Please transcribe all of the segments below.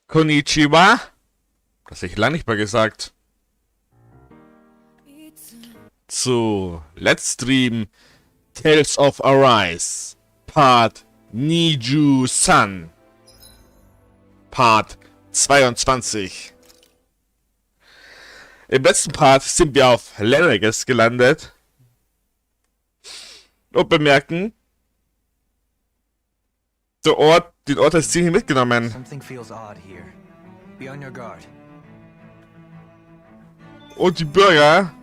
Konnichiwa. Das habe ich lange nicht mehr gesagt. Zu Let's Stream Tales of Arise Part Niju-san Part 22. Im letzten Part sind wir auf Lenegis gelandet und bemerken, den Ort als Ziel hier mitgenommen. Und die Bürger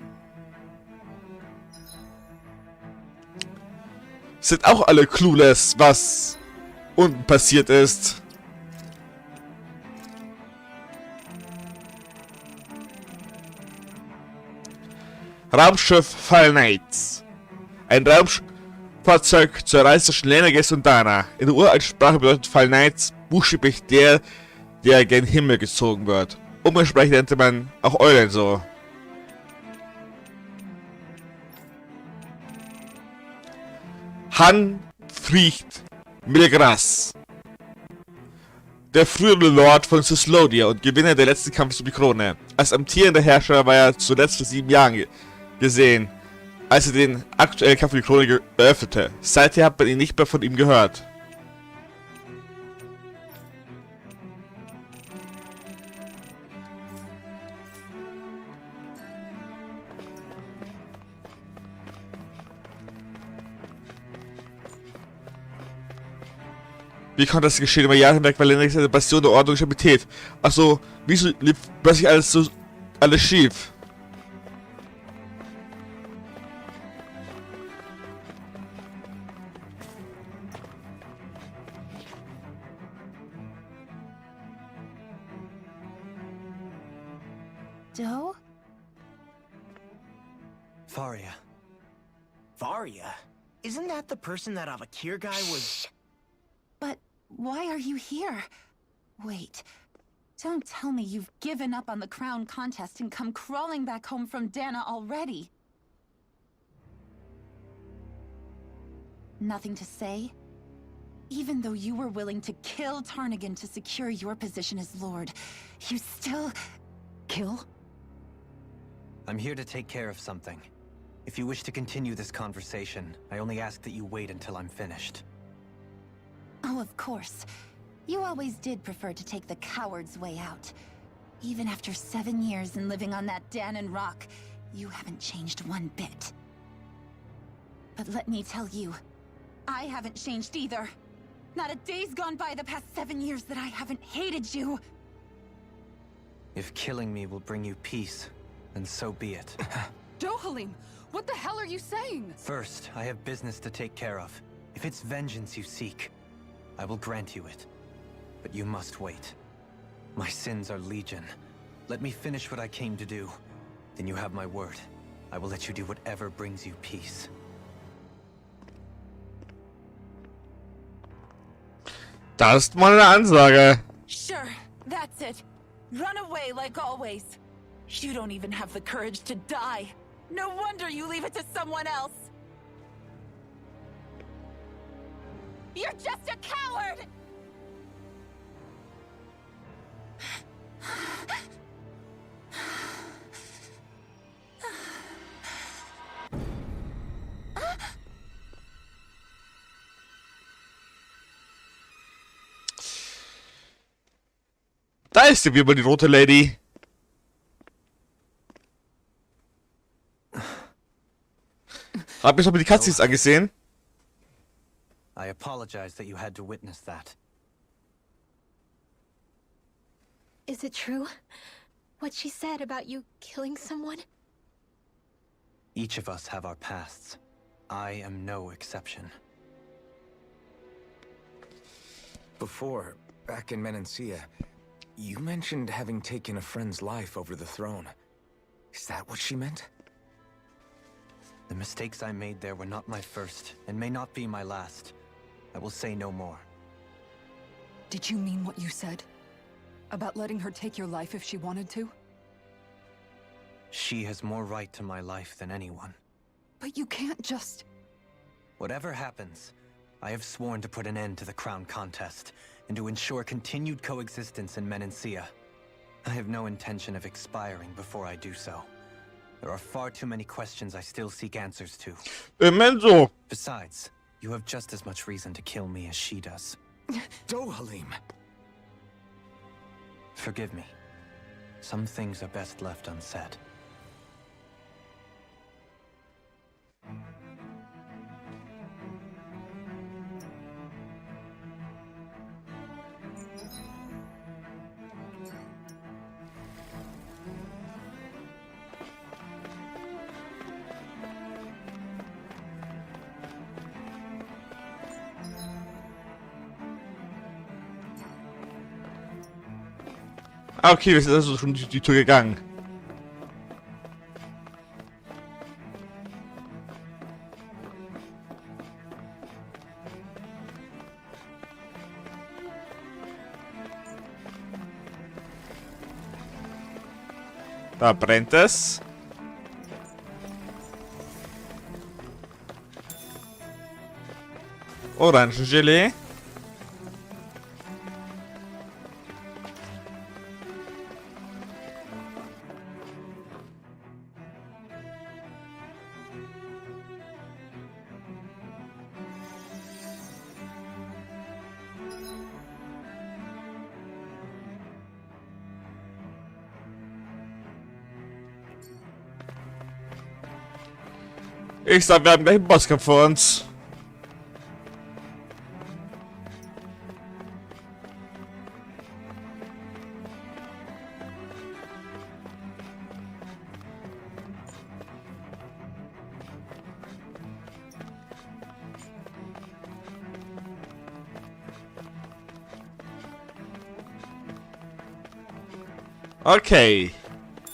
sind auch alle clueless, was unten passiert ist. Raumschiff Falnites. Ein Raumfahrzeug zur Reise zwischen Lenegis und Dana. In der uralten Sprache bedeutet Falnites buchstäblich der gen Himmel gezogen wird. Umgangssprachlich nannte man auch Eulen so. Han Fricht Milgras, der frühere Lord von Syslodia und Gewinner der letzten Kampfes um die Krone. Als amtierender Herrscher war er zuletzt vor 7 Jahren gesehen, als er den aktuellen Kampf um die Krone eröffnete. Seither hat man ihn nicht mehr von ihm gehört. Wie konnte das geschehen? Über Jahre hinweg war Lenegis eine Bastion der Ordnung und Stabilität. Achso, wieso lief plötzlich alles schief? Doe? Faria. Faria? Isn't that the person that Avakir guy was... But why are you here? Wait, don't tell me you've given up on the crown contest and come crawling back home from Dana already. Nothing to say? Even though you were willing to kill Tarnigan to secure your position as Lord, you still... Kill? I'm here to take care of something. If you wish to continue this conversation, I only ask that you wait until I'm finished. Oh, of course. You always did prefer to take the coward's way out. Even after 7 years and living on that Danon rock, you haven't changed one bit. But let me tell you, I haven't changed either. Not a day's gone by the past 7 years that I haven't hated you. If killing me will bring you peace, then so be it. Dohalim, what the hell are you saying? First, I have business to take care of. If it's vengeance you seek, I will grant you it. But you must wait. My sins are legion. Let me finish what I came to do. Then you have my word. I will let you do whatever brings you peace. Das ist mal eine Ansage. Sure, that's it. Run away like always. You don't even have the courage to die. No wonder you leave it to someone else. You're just a coward! Da ist sie wieder, die rote Lady. Hab ich noch mal die Cutscenes angesehen? I apologize that you had to witness that. Is it true? What she said about you killing someone? Each of us have our pasts. I am no exception. Before, back in Menancia, you mentioned having taken a friend's life over the throne. Is that what she meant? The mistakes I made there were not my first, and may not be my last. I will say no more. Did you mean what you said? About letting her take your life if she wanted to? She has more right to my life than anyone. But you can't just... Whatever happens, I have sworn to put an end to the crown contest, and to ensure continued coexistence in Menancia. I have no intention of expiring before I do so. There are far too many questions I still seek answers to. Menzo! Besides, you have just as much reason to kill me as she does. Dohalim! Forgive me. Some things are best left unsaid. Ah, okay, wir sind also schon die Tür gegangen. Da brennt es. Orangengelee. Ich sag, wir haben gleich einen Bosskampf vor uns. Okay.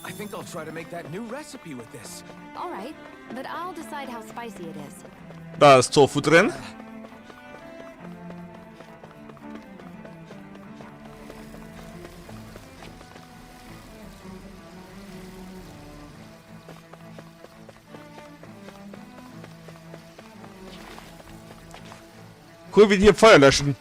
I think I'll try to make that new recipe with this. All right, but I'll decide how spicy it is. Da ist Tofu drin. Cool, wie die hier Feuer löschen.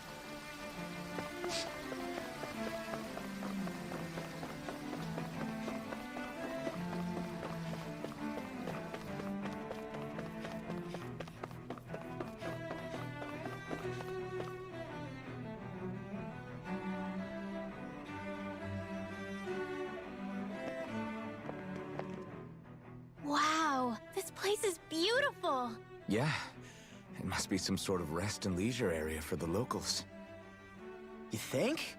Wow, this place is beautiful. Yeah, it must be some sort of rest and leisure area for the locals. You think?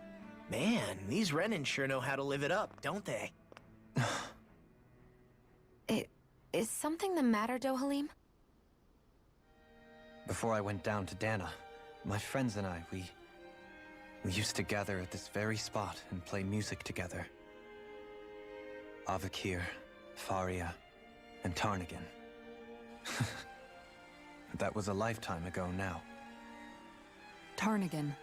Man, these Renan sure know how to live it up, don't they? Is something the matter, Dohalim? Before I went down to Dana, my friends and I, we used to gather at this very spot and play music together. Avakir, Faria, and Tarnigan. That was a lifetime ago now. Tarnigan.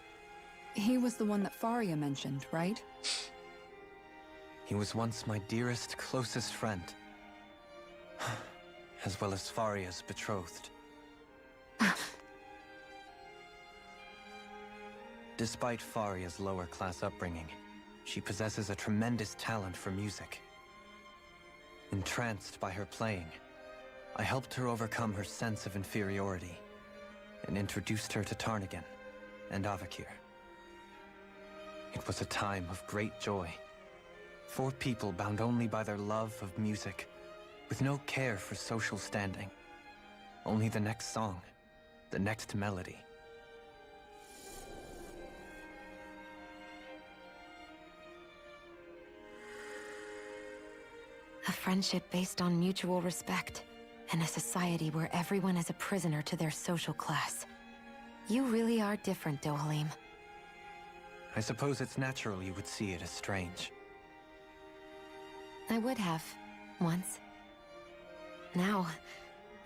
He was the one that Faria mentioned, right? He was once my dearest, closest friend. As well as Faria's betrothed. Despite Faria's lower-class upbringing, she possesses a tremendous talent for music. Entranced by her playing, I helped her overcome her sense of inferiority and introduced her to Tarnigan and Avakir. It was a time of great joy. 4 people bound only by their love of music, with no care for social standing. Only the next song, the next melody. A friendship based on mutual respect, and a society where everyone is a prisoner to their social class. You really are different, Dohalim. I suppose it's natural you would see it as strange. I would have, once. Now,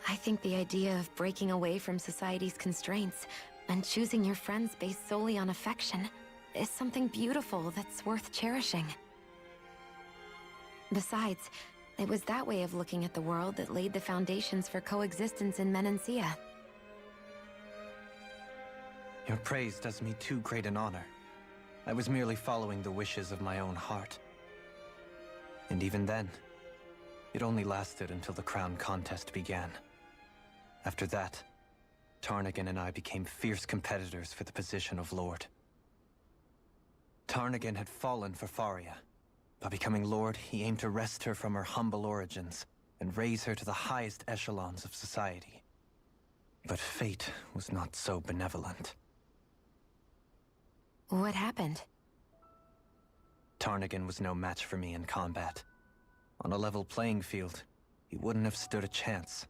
I think the idea of breaking away from society's constraints and choosing your friends based solely on affection is something beautiful that's worth cherishing. Besides, it was that way of looking at the world that laid the foundations for coexistence in Menancia. Your praise does me too great an honor. I was merely following the wishes of my own heart. And even then, it only lasted until the crown contest began. After that, Tarnagan and I became fierce competitors for the position of Lord. Tarnagan had fallen for Faria. By becoming Lord, he aimed to wrest her from her humble origins and raise her to the highest echelons of society. But fate was not so benevolent. What happened? Tarnagan was no match for me in combat. On a level playing field, he wouldn't have stood a chance.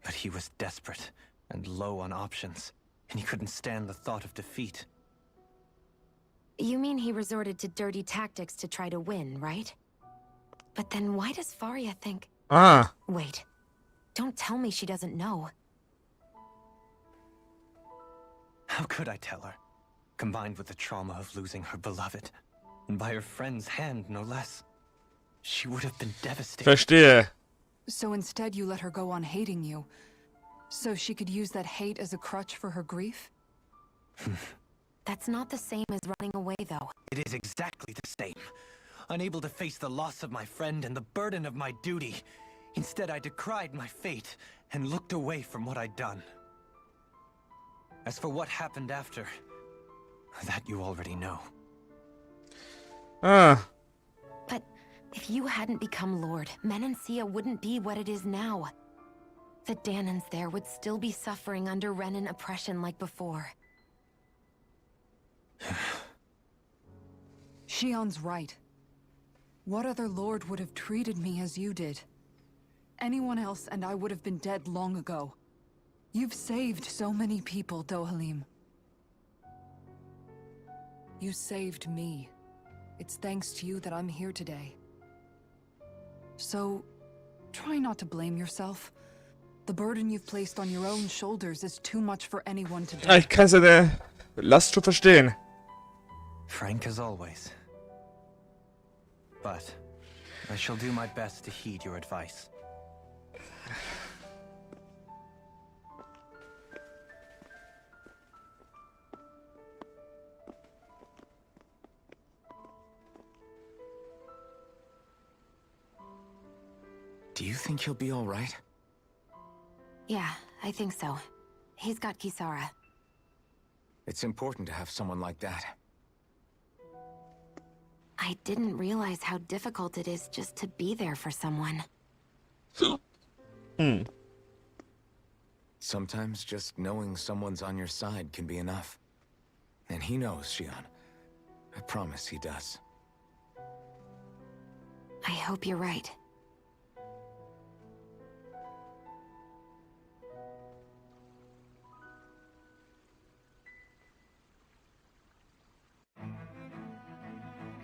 But he was desperate and low on options, and he couldn't stand the thought of defeat. You mean he resorted to dirty tactics to try to win, right? But then why does Faria think... Ah. Wait. Don't tell me she doesn't know. How could I tell her? Combined with the trauma of losing her beloved, and by her friend's hand, no less. She would have been devastated. Verstehe. So instead you let her go on hating you, so she could use that hate as a crutch for her grief? That's not the same as running away, though. It is exactly the same. Unable to face the loss of my friend and the burden of my duty. Instead, I decried my fate and looked away from what I'd done. As for what happened after, that you already know. Ah. But if you hadn't become Lord, Menancia wouldn't be what it is now. The Danans there would still be suffering under Renan oppression like before. Shion's right. What other lord would have treated me as you did? Anyone else and I would have been dead long ago. You've saved so many people, Dohalim. You saved me. It's thanks to you that I'm here today. So, try not to blame yourself. The burden you've placed on your own shoulders is too much for anyone to bear. Ich kann seine Last schon verstehen. Frank as always. But I shall do my best to heed your advice. Do you think he'll be all right? Yeah, I think so. He's got Kisara. It's important to have someone like that. I didn't realize how difficult it is just to be there for someone. Sometimes just knowing someone's on your side can be enough. And he knows, Shion. I promise he does. I hope you're right.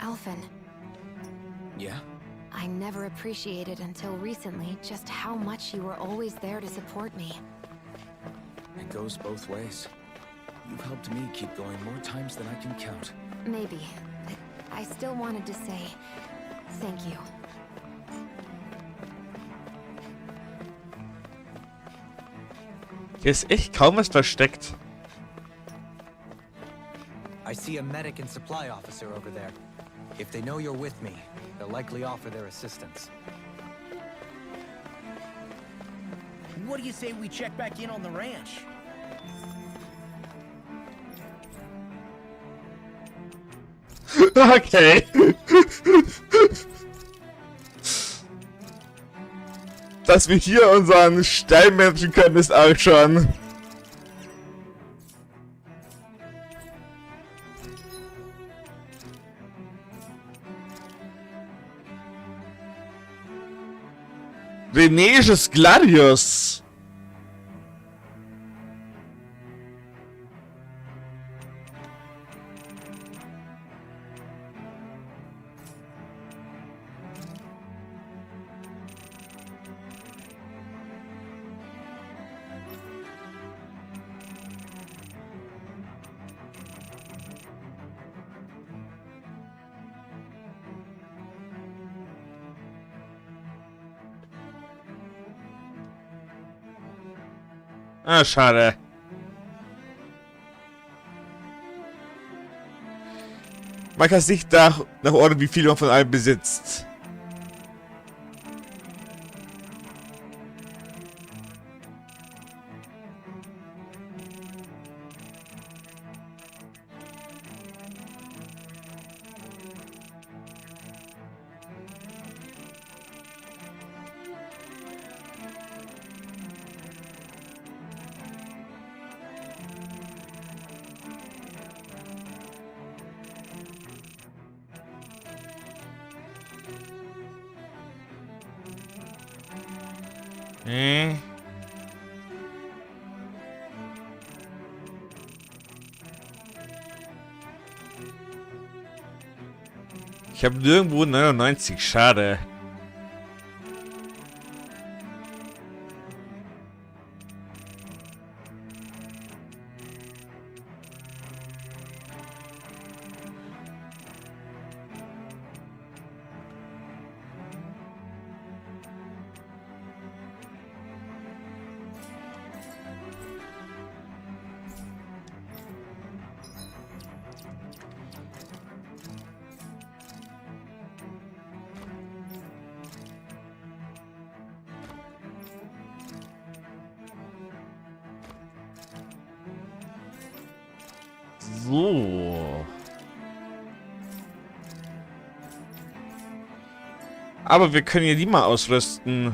Alphen. Yeah? I never appreciated until recently just how much you were always there to support me. It goes both ways. You've helped me keep going more times than I can count. Maybe, but I still wanted to say thank you. Hier ist echt kaum was versteckt. I see a medic and supply officer over there. If they know you're with me, they'll likely offer their assistance. What do you say we check back in on the ranch? Okay. Dass wir hier unseren Stein managen können, ist auch schon. Lenegis Gladius. Ah, schade. Man kann es nicht nach ordnen, wie viel man von allem besitzt. Ich habe nirgendwo 99, schade. So. Aber wir können ja die mal ausrüsten.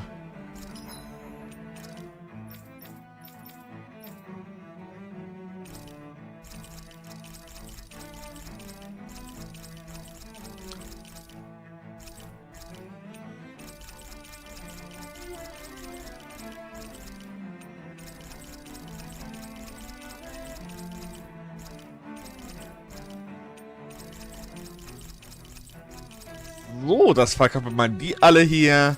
So, das verkauft man die alle hier.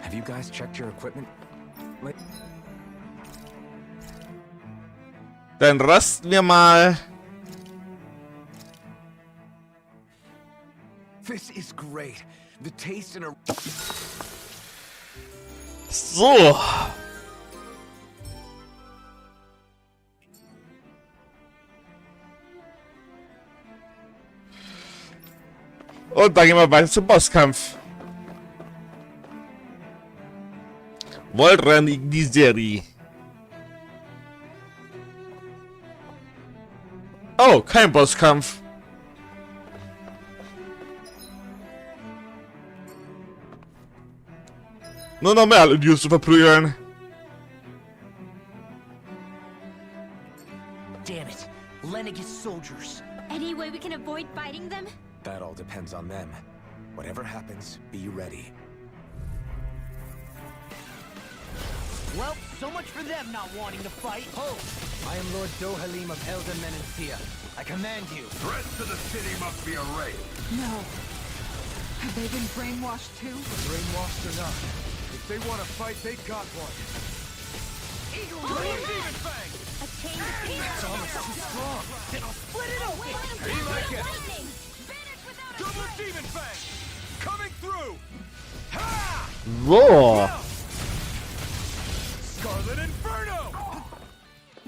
Have you guys checked your equipment? Dann rasten wir mal. This is great. The taste in a... So. Und dann gehen wir weiter zum Bosskampf. Weltraumstadt. Oh, kein Bosskampf. Nur noch mehr Aliens zu verprügeln. Damn it. Lenegis soldiers. Any way we can avoid fighting them? That all depends on them. Whatever happens, be ready. Well, so much for them not wanting to fight. Ho! I am Lord Dohalim of Helden Menencia. I command you. Threats to the city must be erased. No. Have they been brainwashed too? Brainwashed or not, if they want to fight, they got one. Eagle Oh, Rain! yeah. Demon Fang! A chain of heroes! It's almost too strong. Then I'll split it open. Be like it. Lightning! Vanish without a Double trace! Demon Fang! Coming through! Ha! So. Scarlet Inferno!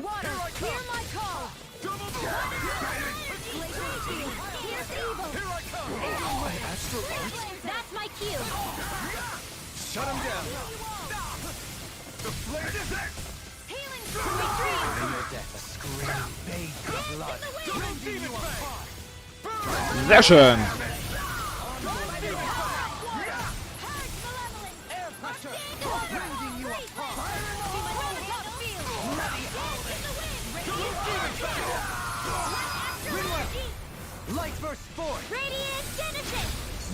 Water, Here I hear come. my call! Double Blazing shield, here's evil! Here I come! Astral That's my cue! Shut him down! The flame is it! Healing retreat! Your death, a scream bathed in blood. Double Demon Fang! Sehr schön.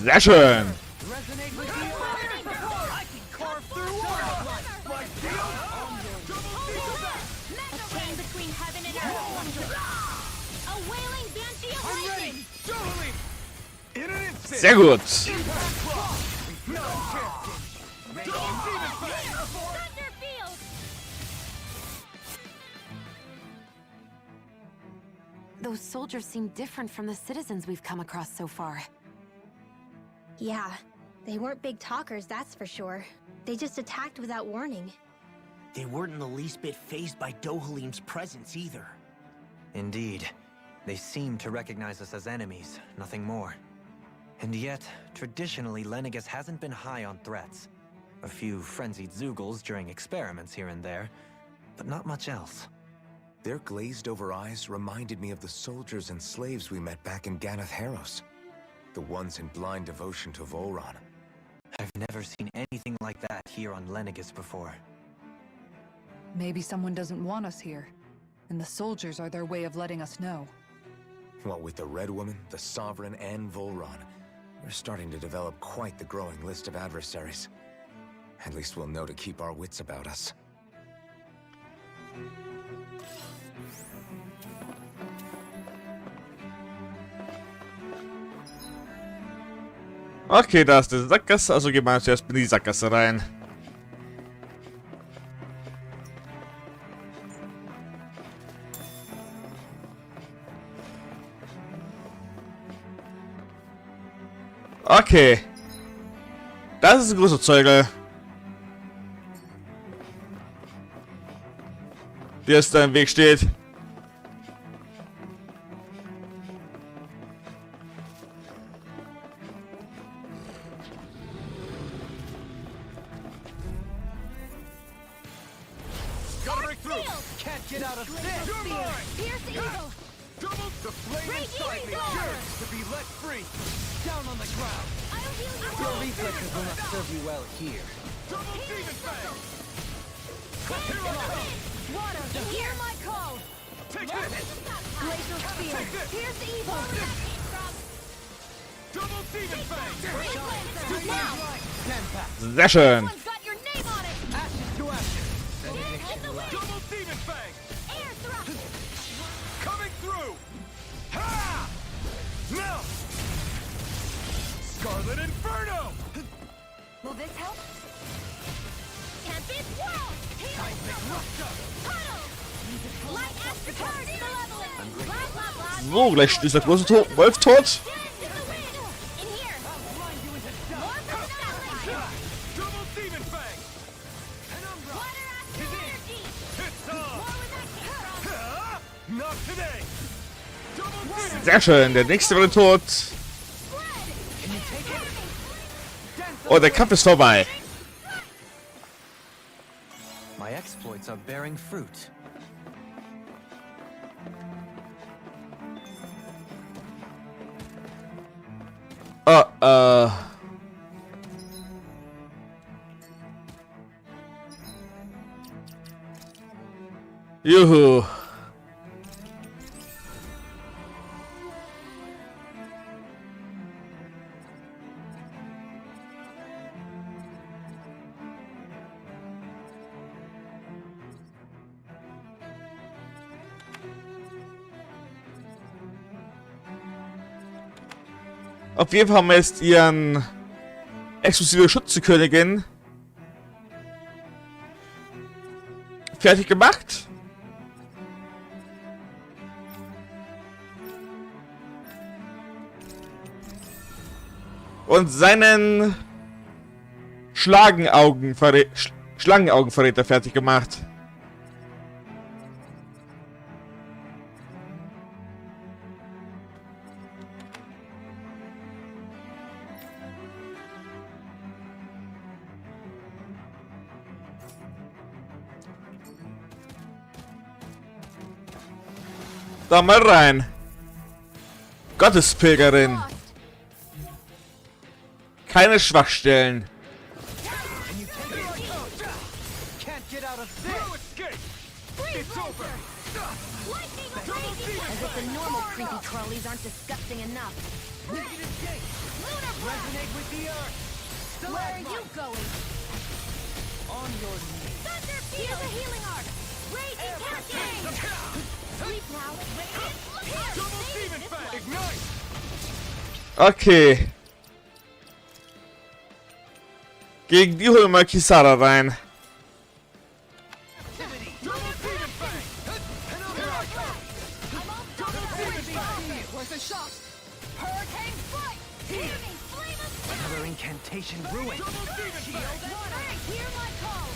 Sehr schön. Resonate with the I can carve through water. My deal. Chain between heaven and earth. A wailing banshee of I'm ready. lightning. Totally. In an instant. Sehr gut. Impact block. No chance. Thunderfield. Those soldiers seem different from the citizens we've come across so far. Yeah, they weren't big talkers, that's for sure. They just attacked without warning. They weren't in the least bit fazed by Dohalim's presence either. Indeed. They seem to recognize us as enemies, nothing more. And yet, traditionally, Lenegis hasn't been high on threats. A few frenzied Zeugles during experiments here and there, but not much else. Their glazed-over eyes reminded me of the soldiers and slaves we met back in Ganath Haros. The ones in blind devotion to Volron. I've never seen anything like that here on Lenegis before. Maybe someone doesn't want us here, and the soldiers are their way of letting us know. What with the Red Woman, the Sovereign, and Volron, we're starting to develop quite the growing list of adversaries. At least we'll know to keep our wits about us. Okay, da ist die Sackgasse, also gehen wir zuerst in die Sackgasse rein. Okay. Das ist ein großer Zeuge. Der jetzt da im Weg steht. Gotta break through. Can't get out of this. You're mine. Pierce evil. Double the flame Break inside me. evil. Yearns to be let free. Down on the ground. I'll heal you. Your reflexes will not serve you well here. Double demon fang. Water, hear my call. Take this. Glacial spear. Take this. Pierce evil. Double demon fang. Now. Stand back. Sehr schön. Someone's got your name on it. Ashes to ashes. Hit the wind. Double demon fang. Air thrust. Coming through. Ha! Now. Scarlet Inferno. Will this help? Tempest Whirl. Puddle. Light Astrocard. Malevolent. Blah, blah, blah. So, gleich ist der große Wolf tot. In here. More from the satellite. Double demon fang. Water astral energy. It's on. More where that came from. Ha! Not today. Double demon. Sehr schön, der nächste wurde tot. Oh, der Kampf ist vorbei. My exploits are bearing fruit. Juhu. Auf jeden Fall haben wir jetzt ihren exklusive Schützekönigin fertig gemacht. Und seinen Schlangenaugenverräter fertig gemacht. Da mal rein. Gottespilgerin. Keine Schwachstellen. Can't get out of this. No escape. It's over. As if the normal creepy crawlies aren't disgusting enough. Negative gate. Lunar blast. Resonate with the earth. Where are you going? On your knees. Thunder Here's a healing arc! Raging Cascade! Sleep now! Double demon fang. Ignite. Okay. Gegen die holen wir mal Kisara rein. Double demon fang. And here I come. Double demon fang. Where's the shot? Hurricane Flight! Enemy flame of Another incantation ruined. Double demon fang. Hear my call!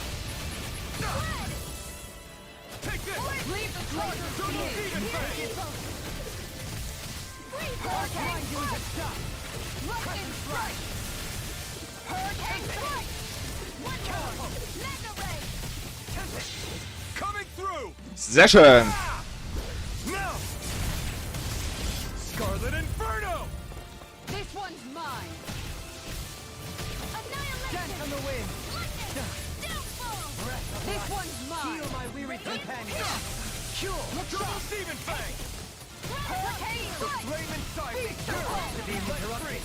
Take this. Leave the charger to Double me! demon fang. Hurricane Flight! Lightning Strike! Hurricane Flight! One more! Mega Ray! Coming through. Sehr schön. Now. Scarlet Inferno. This one's mine! Annihilation! On the wind. Downfall! This one's mine! Heal my weary companion. Cure. Double demon fang. Hurricane The flame inside me. The demon interrupted.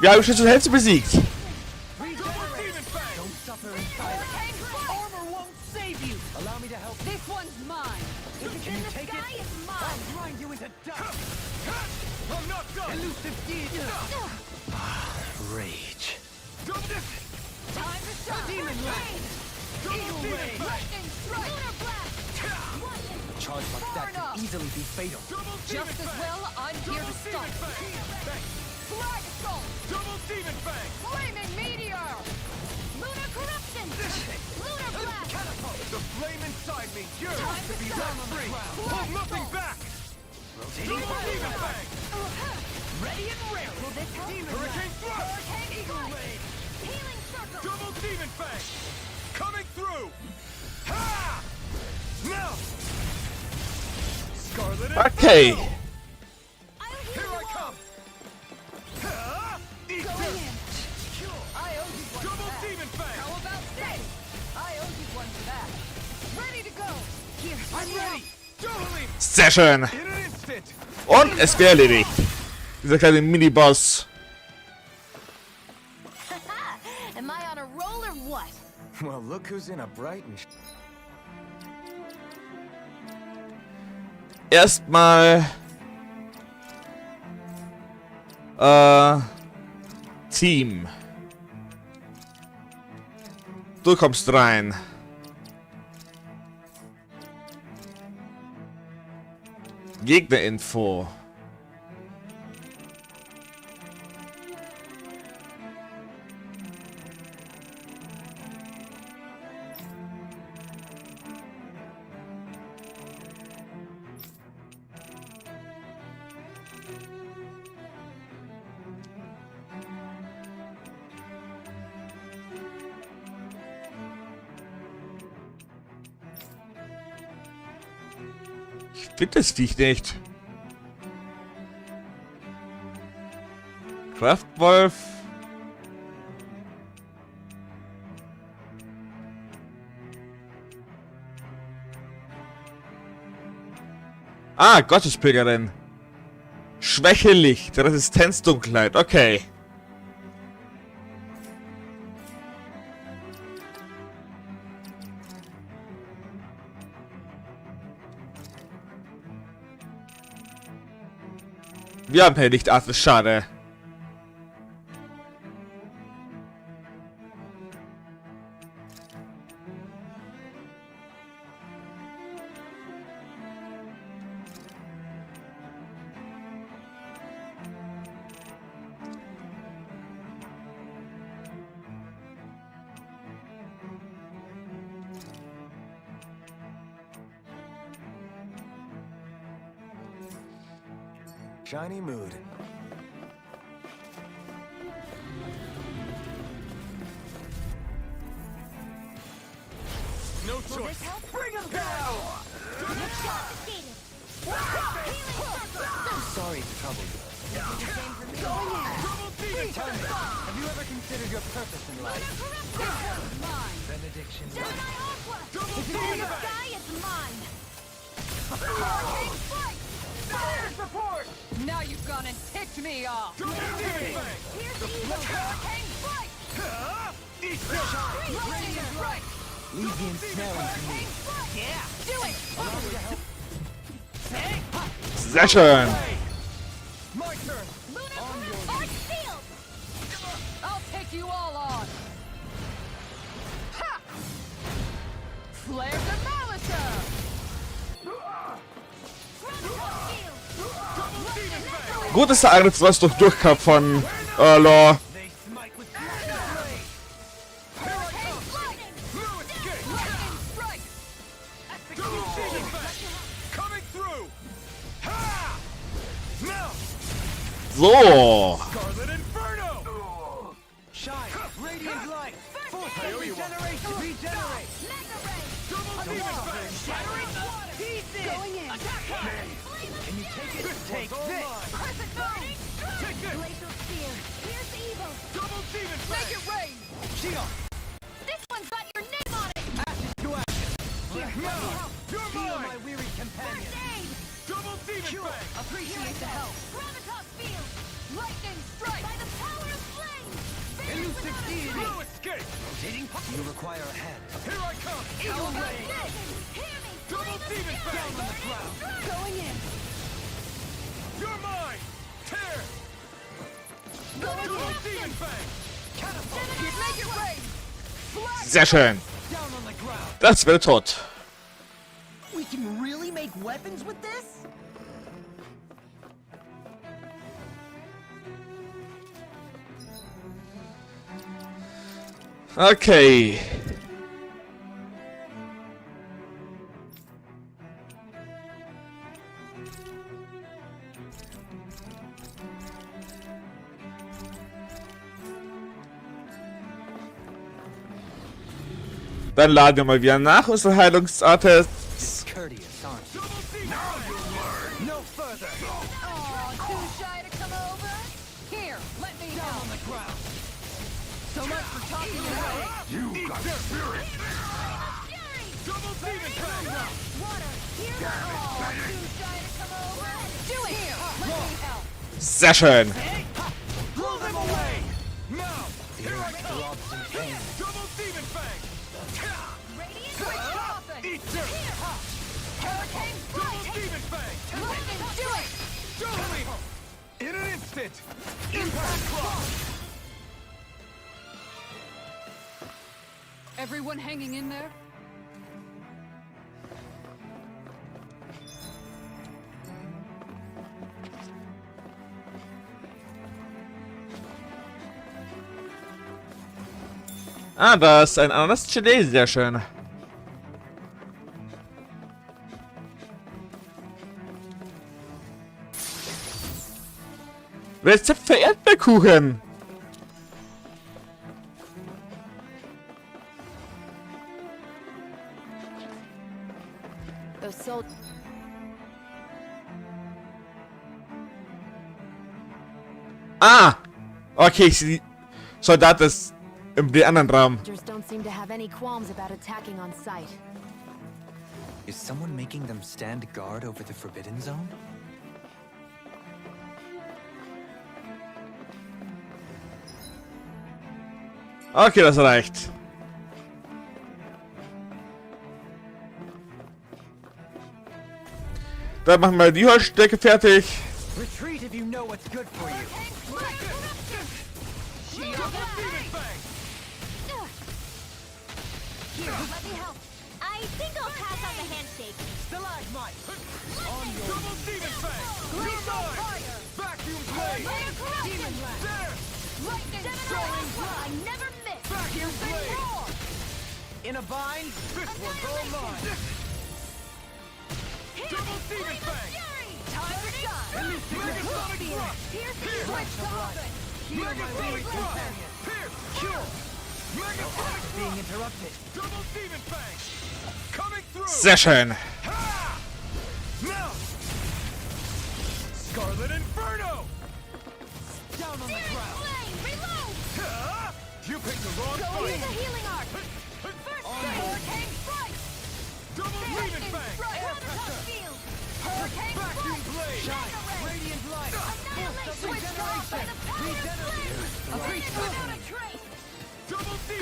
Wir haben schon zur Hälfte besiegt. Double demon fang. Don't suffer in silence. Hurricane Flight! Armor won't save you. Allow me to help. This one's mine! Can you take it? Sky is mine! I'll grind you into dust. I'm not done. Elusive deed. Rage. Time to shine! Demon Rain. Double demon fang. Lightning Strike! Lunar Blast! A charge like that could easily be fatal. Double demon Just as fang. well, I'm here Double to stop demon it. fang. Flag Assault! Double demon fang. Flaming Meteor! Lunar Corruption! Lunar Blast! The flame inside me yearns to be set free. Hold nothing back. Double demon fang. Ready and rare! Will this help? Hurricane thrust. Hurricane Eagle Ray! Healing Circle! Double demon fang. Coming through. Ha! Now. Scarlet Okay. Inferno. I'll heal Here you I all! come. Ha! Eat Going this. in! I owe you one Double for that. demon fang. How about this? I owe you one for that. Ready to go! Here, I'm ready. Dueling Sehr schön. in an instant. Und es wäre erledigt. Dieser kleine Mini-Boss. Am I on a roll or what? Well, look who's in a bright and... Erstmal Team. Du kommst rein. Gegnerinfo. Ich finde das Viech nicht. Kraftwolf. Ah, Gottespilgerin. Schwäche Licht, Resistenz Dunkelheit, okay. Wir haben hier Lichtart, ist schade. Shiny mood. No choice. Bring him down. Sorry to trouble you. Double demon Tell me, fang. have you ever considered your purpose in life? Benediction. Double The demon fang. sky is mine! Support. Now you've gone and ticked me off! Double demon Fang! Here's evil! Hurricane strike! Eat this! Radiant strike! Leave the ensnaring to me. Yeah! Do it! Sehr schön. My turn! Arch field! I'll take you all on! Ha! Flare Demolition! Gut ist der Angriff, was durch Durchkampf von Law. They smite with blade! Here I come! No escape! Lightning strike! Execution Fang! Coming through! Ha! Now! So. Scarlet Inferno! Shine! Radiant light! Force I owe you one. regeneration! Regenerate! Double Demon Fang! Shattering water! Pieces! Going in! Attack her! Can you take it? Take this! Crescent burning! Take this! Glacial Spear. Here's evil. Double Demon Make Fang! it rain! Shion! This one's got your name on it! Ashes to ashes! Now! You're Heal my mine! weary companion! Aid! Double Demon Fang! Appreciate the help! Gravitas field! Lightning strike! By the power of flame! And you succeeded! No escape! You require a hand. Here I come! Eagle ray! Hear me! Double Demon Fang! On the ground! Going in! You're mine! Tear! Double Demon Fang! Make it rain! Sehr schön. Down on the ground! Das wird tot. We can really make weapons with this? Okay. Dann laden wir mal wieder nach unsere Heilungsartests. Courteous, aren't you? Double Demon Fang! No further! Oh, too shy to come over? Here, let me help. On the ground! So much for talking away. You got spirit! Double Demon Fang! Water, here I go. Too shy to come over? Do it! Here, let me help. Sehr schön. Blow them away! Now! The Here I earth come! throbs in pain. Double Demon Fang! Radiant switch coffin. Eat dirt! Hurricane Double strike. Demon Fang! Lightning, do it! Jolie! In an instant! Impact Clock! Everyone hanging in there? Ah, da ist ein anderes Gelee, sehr schön. Rezept für Erdbeerkuchen. Those soldiers. Ah! Okay, sie... Soldat ist im den anderen Raum. Don't seem to have any qualms about attacking on sight. Is someone making them stand guard over the Forbidden Zone? Okay, das reicht. Dann machen wir die Holzstrecke fertig. Retreat if you know what's good for you. Double Demon Fang! Here, let me help. I think I'll pass on the handshake. Stalagmite! Double Demon Fang! You're mine! Vacuum Blade! Demon Blast. There! Lightning Soaring strike. I never miss. Vacuum Blade! Roar. In a bind? This one's all mine! Double Demon Fang! Time to shine. Megasonic Thrust! Here's the switch coffin. Megasonic Thrust! Pierce! Cure! Megasonic Being Thrust! interrupted. Double Demon Fang! Coming through! Sehr schön. Ha! Now! Scarlet Inferno! Down on the ground. Reload. Ha! You picked the wrong Go fight! use a healing art. First hurricane strike. Double Demon Lightning Fang! strike. Gravitas field. Hurricane Vacuum strike. Blade! Radiant light. Annihilate. Switch off by the power of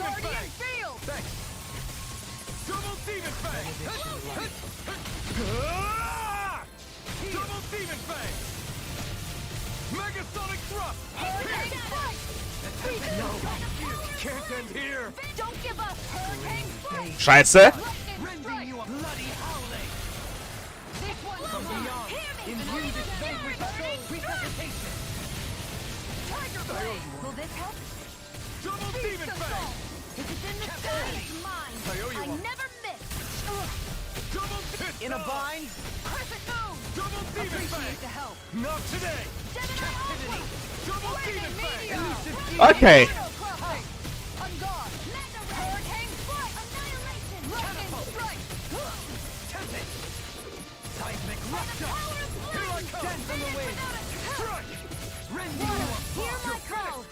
Demon Fang! Field! Thanks! Double Demon Fang! Double Demon Fang! Megasonic Thrust! Hurricane Strike! No! Can't end here! Don't give up! Hurricane Strike! Scheiße. Rending you a bloody howling! This one From beyond, imbue this vanquish soul resuscitation! Tiger Blade! Will this help? Double Demon Fang! If it's in the sky, it's mine! I owe you one. never miss! Double In a bind? Crescent Moon! Double Demon Fang! the help! Not today! Captivity! Double Demon Fang! Okay. On guard! Hurricane Strike! Annihilation! Lightning Strike! Tempest! Seismic Rupture! Here I come! Dance on the wind! Strike! Rending you a Hear my call!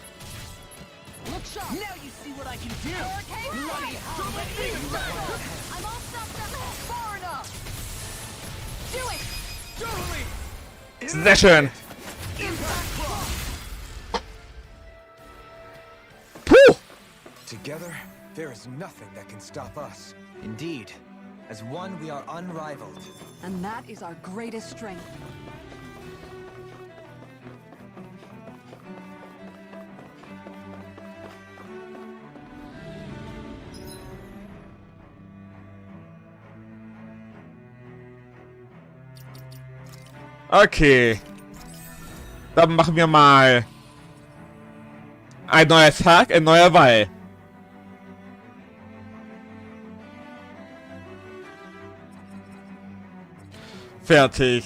Look sharp! Now you see what I can do! Hurricane Bloody Strike! I'm all stuffed up far enough! Do it! Totally! Sehr schön. Puh. Together, there is nothing that can stop us. Indeed. As one, we are unrivaled. And that is our greatest strength. Okay. Dann machen wir mal ein neuer Tag, ein neuer Wall. Fertig.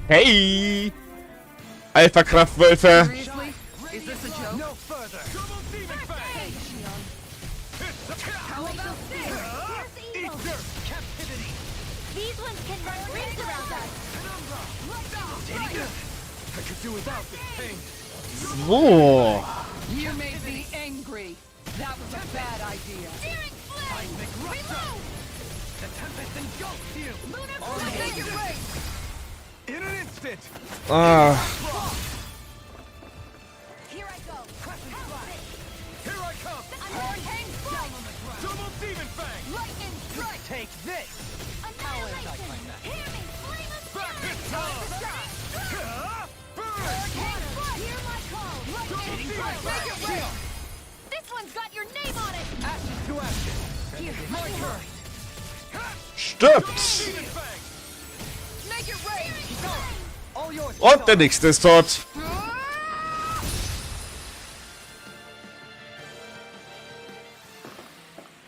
Hey! Alpha-Kraftwölfe! Seriously? Is this a joke? No further! Double Demon Fang! How about this? Here's the Eat evil! dirt! Captivity! These ones can run rings around us. I could do without this pain! So. You made me angry. That was a bad idea. Searing flame! Seismic Rupture! The Tempest engulfs you! Lunar On flame! your way! In an instant! Here I go! Crescent Strike! Here I come! Hurricane Strike! Double Demon Fang! Lightning Strike! Take this! Annihilation! Hear me! Flame of Back Fury! his Time tongue! to strike! Burn! Hurricane Strike! Hear my call! Lightning Strike! Make it rain! This one's got your name on it! Ashes to ashes! Here, my turn! Stirbt! Demon Fang! Make it rain! All yours! Und der nächste ist tot.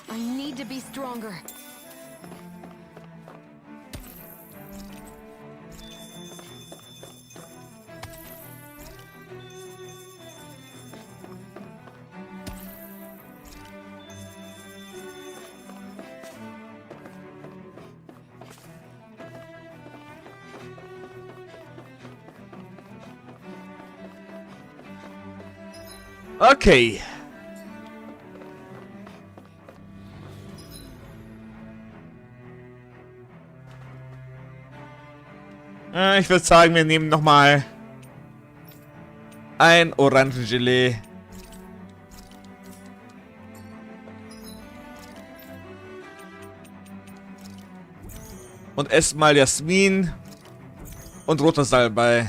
I need to be stronger. Okay. Ich würde sagen, wir nehmen nochmal ein Orangengelee. Und essen mal Jasmin und roter Salbei.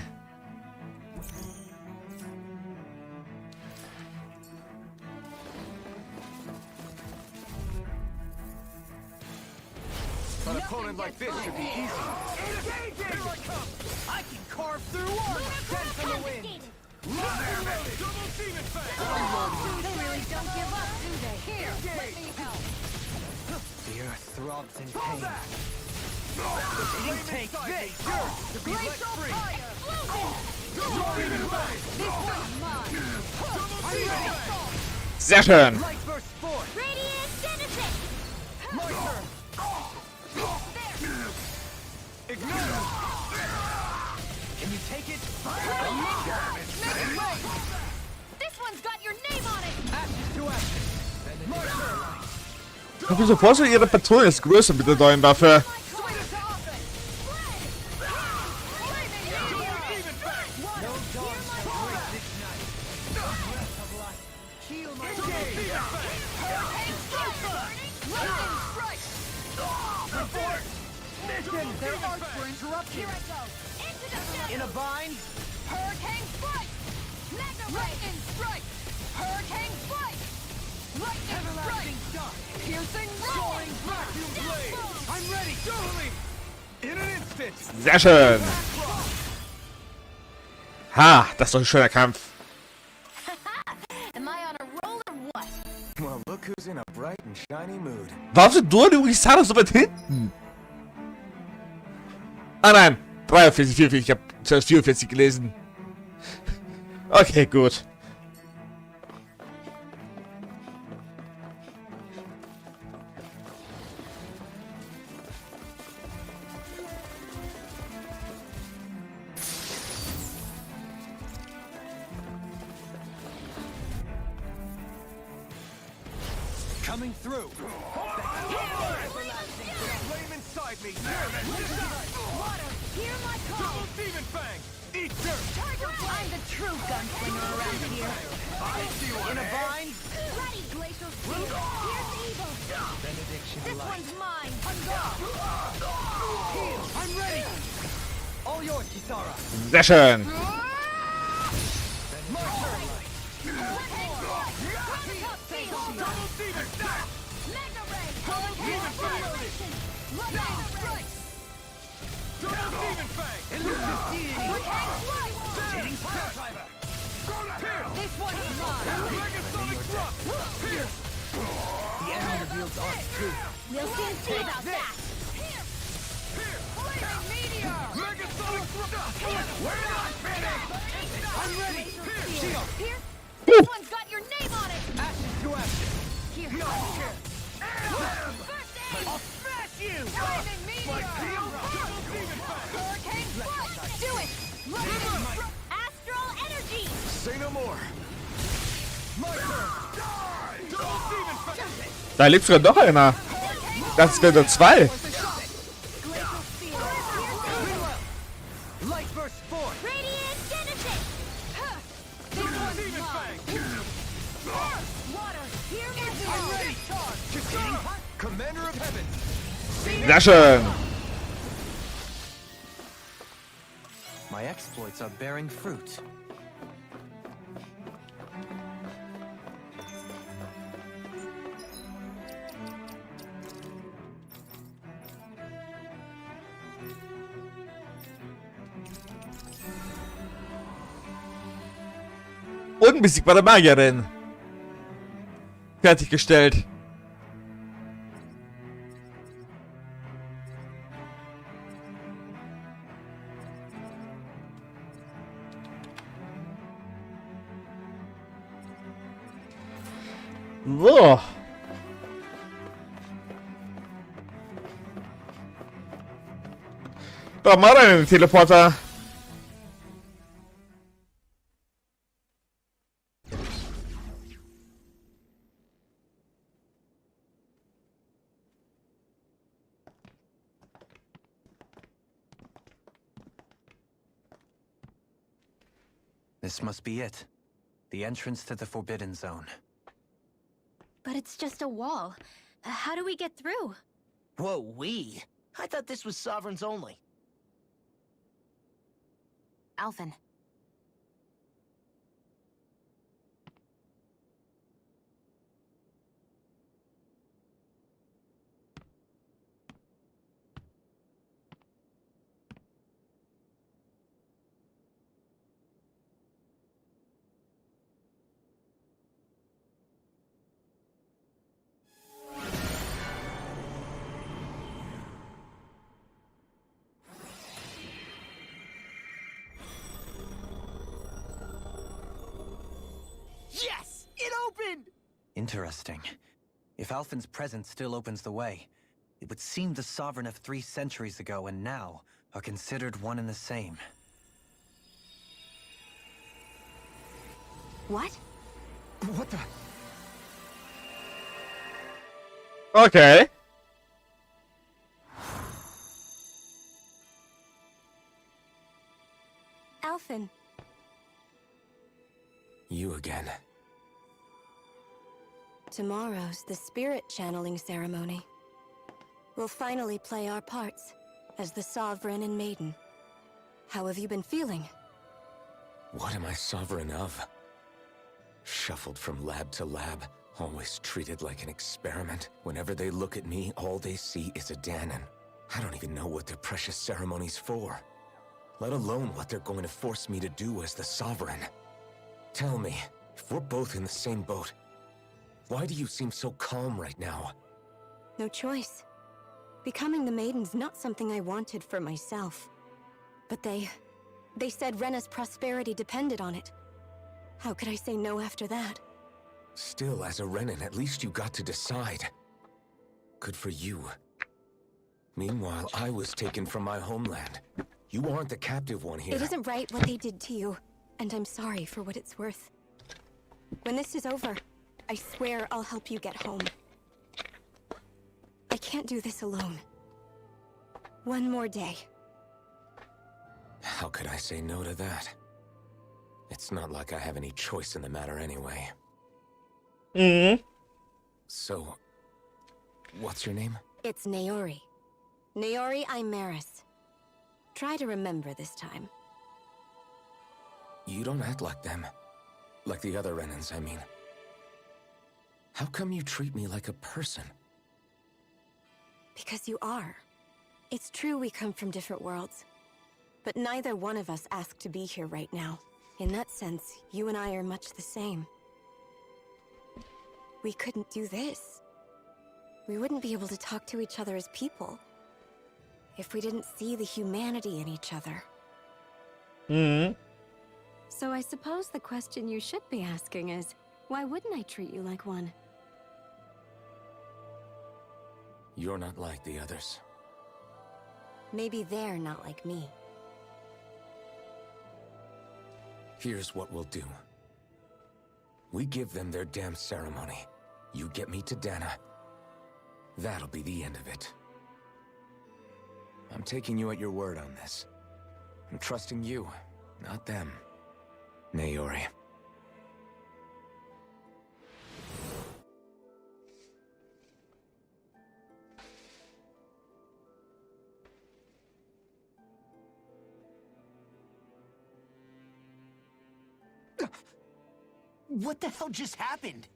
An opponent like this should be easy. Engaging! Here I come! I can carve through armor! Dance on the wind! Double Demon Fang! They really don't give up, do they? Here, let me help! The earth throbs in pain. The Take this! To be let free! Sehr schön. Light burst forth! Radiant Genesis! My turn! Ignite! Can you take it? This one's got your name on it! Ashes to ashes. My turn! Ich kann mir so vorstellen, ihre Patrone ist größer mit der neuen Waffe. Their arcs were interrupted! Here I go! Into the In a bind? Hurricane Strike! Lightning Strike! Hurricane Strike! Lightning Everlasting shock! Piercing Soaring vacuum blade! I'm ready! Dueling! In an instant! Sehr schön. Ha, das ist doch ein schöner Kampf. Am I on a roll or what? Well, look who's in a bright and shiny mood. Warum sind du und Isara so weit hinten? Ah nein, 43, 44, ich habe zuerst 44 gelesen. Okay, gut. Coming through. Flame inside me! Water, hear my call! Double demon fang! Eat dirt! I'm the true gunslinger around here. I see one! In a bind? Ready, Glacial Steel! Here's evil! Benediction This light. one's mine! On guard! I'm ready! All yours, Kisara. Sehr schön. Double demon fang! Mega Ray! Double demon fang! Double demon fang! This one's mine! Megasonic thrust! Pierce! The enemy reveals our truth. We'll soon see about that! Megasonic thrust! We're not finished! I'm ready! Shield! Here, this one's got your name on it! Ashes to ashes. Here, No! first aid! I'll smash you! Lightning Meteor! Double demon fang! Hurricane Strike! Do it! Astral Energy! Say no more. My turn! Double demon fang! Da lebt sogar noch einer. Das wäre nur zwei. Glacial Steel! Light burst forth. Radiant Genesis! Huh. This Double one's demon mine! fang! Water, hear my I'm call! ready! Kisara! Commander of heaven! Sehr schön. My exploits are bearing fruit. Unbesiegbare Magierin. Fertiggestellt. So. Da mal einen Teleporter. This must be it. The entrance to the Forbidden Zone. But it's just a wall. How do we get through? Whoa, we? I thought this was Sovereigns only. Alphen. Interesting. If Alphen's presence still opens the way, it would seem the Sovereign of 3 centuries ago and now are considered one and the same. What? What the? Okay. Alphen. You again. Tomorrow's the spirit channeling ceremony. We'll finally play our parts as the Sovereign and Maiden. How have you been feeling? What am I sovereign of? Shuffled from lab to lab, always treated like an experiment. Whenever they look at me, all they see is a Danon. I don't even know what their precious ceremony's for. Let alone what they're going to force me to do as the Sovereign. Tell me, if we're both in the same boat, why do you seem so calm right now? No choice. Becoming the Maiden's not something I wanted for myself. But they said Rena's prosperity depended on it. How could I say no after that? Still, as a Renan, at least you got to decide. Good for you. Meanwhile, I was taken from my homeland. You aren't the captive one here. It isn't right what they did to you, and I'm sorry for what it's worth. When this is over, I swear I'll help you get home. I can't do this alone. One more day. How could I say no to that? It's not like I have any choice in the matter anyway. So, what's your name? It's Naori. Naori Imaris. Try to remember this time. You don't act like them. Like the other Renans, I mean. How come you treat me like a person? Because you are. It's true we come from different worlds. But neither one of us asked to be here right now. In that sense, you and I are much the same. We couldn't do this. We wouldn't be able to talk to each other as people if we didn't see the humanity in each other. So I suppose the question you should be asking is, why wouldn't I treat you like one? You're not like the others. Maybe they're not like me. Here's what we'll do. We give them their damn ceremony. You get me to Dana. That'll be the end of it. I'm taking you at your word on this. I'm trusting you, not them. Naori. What the hell just happened?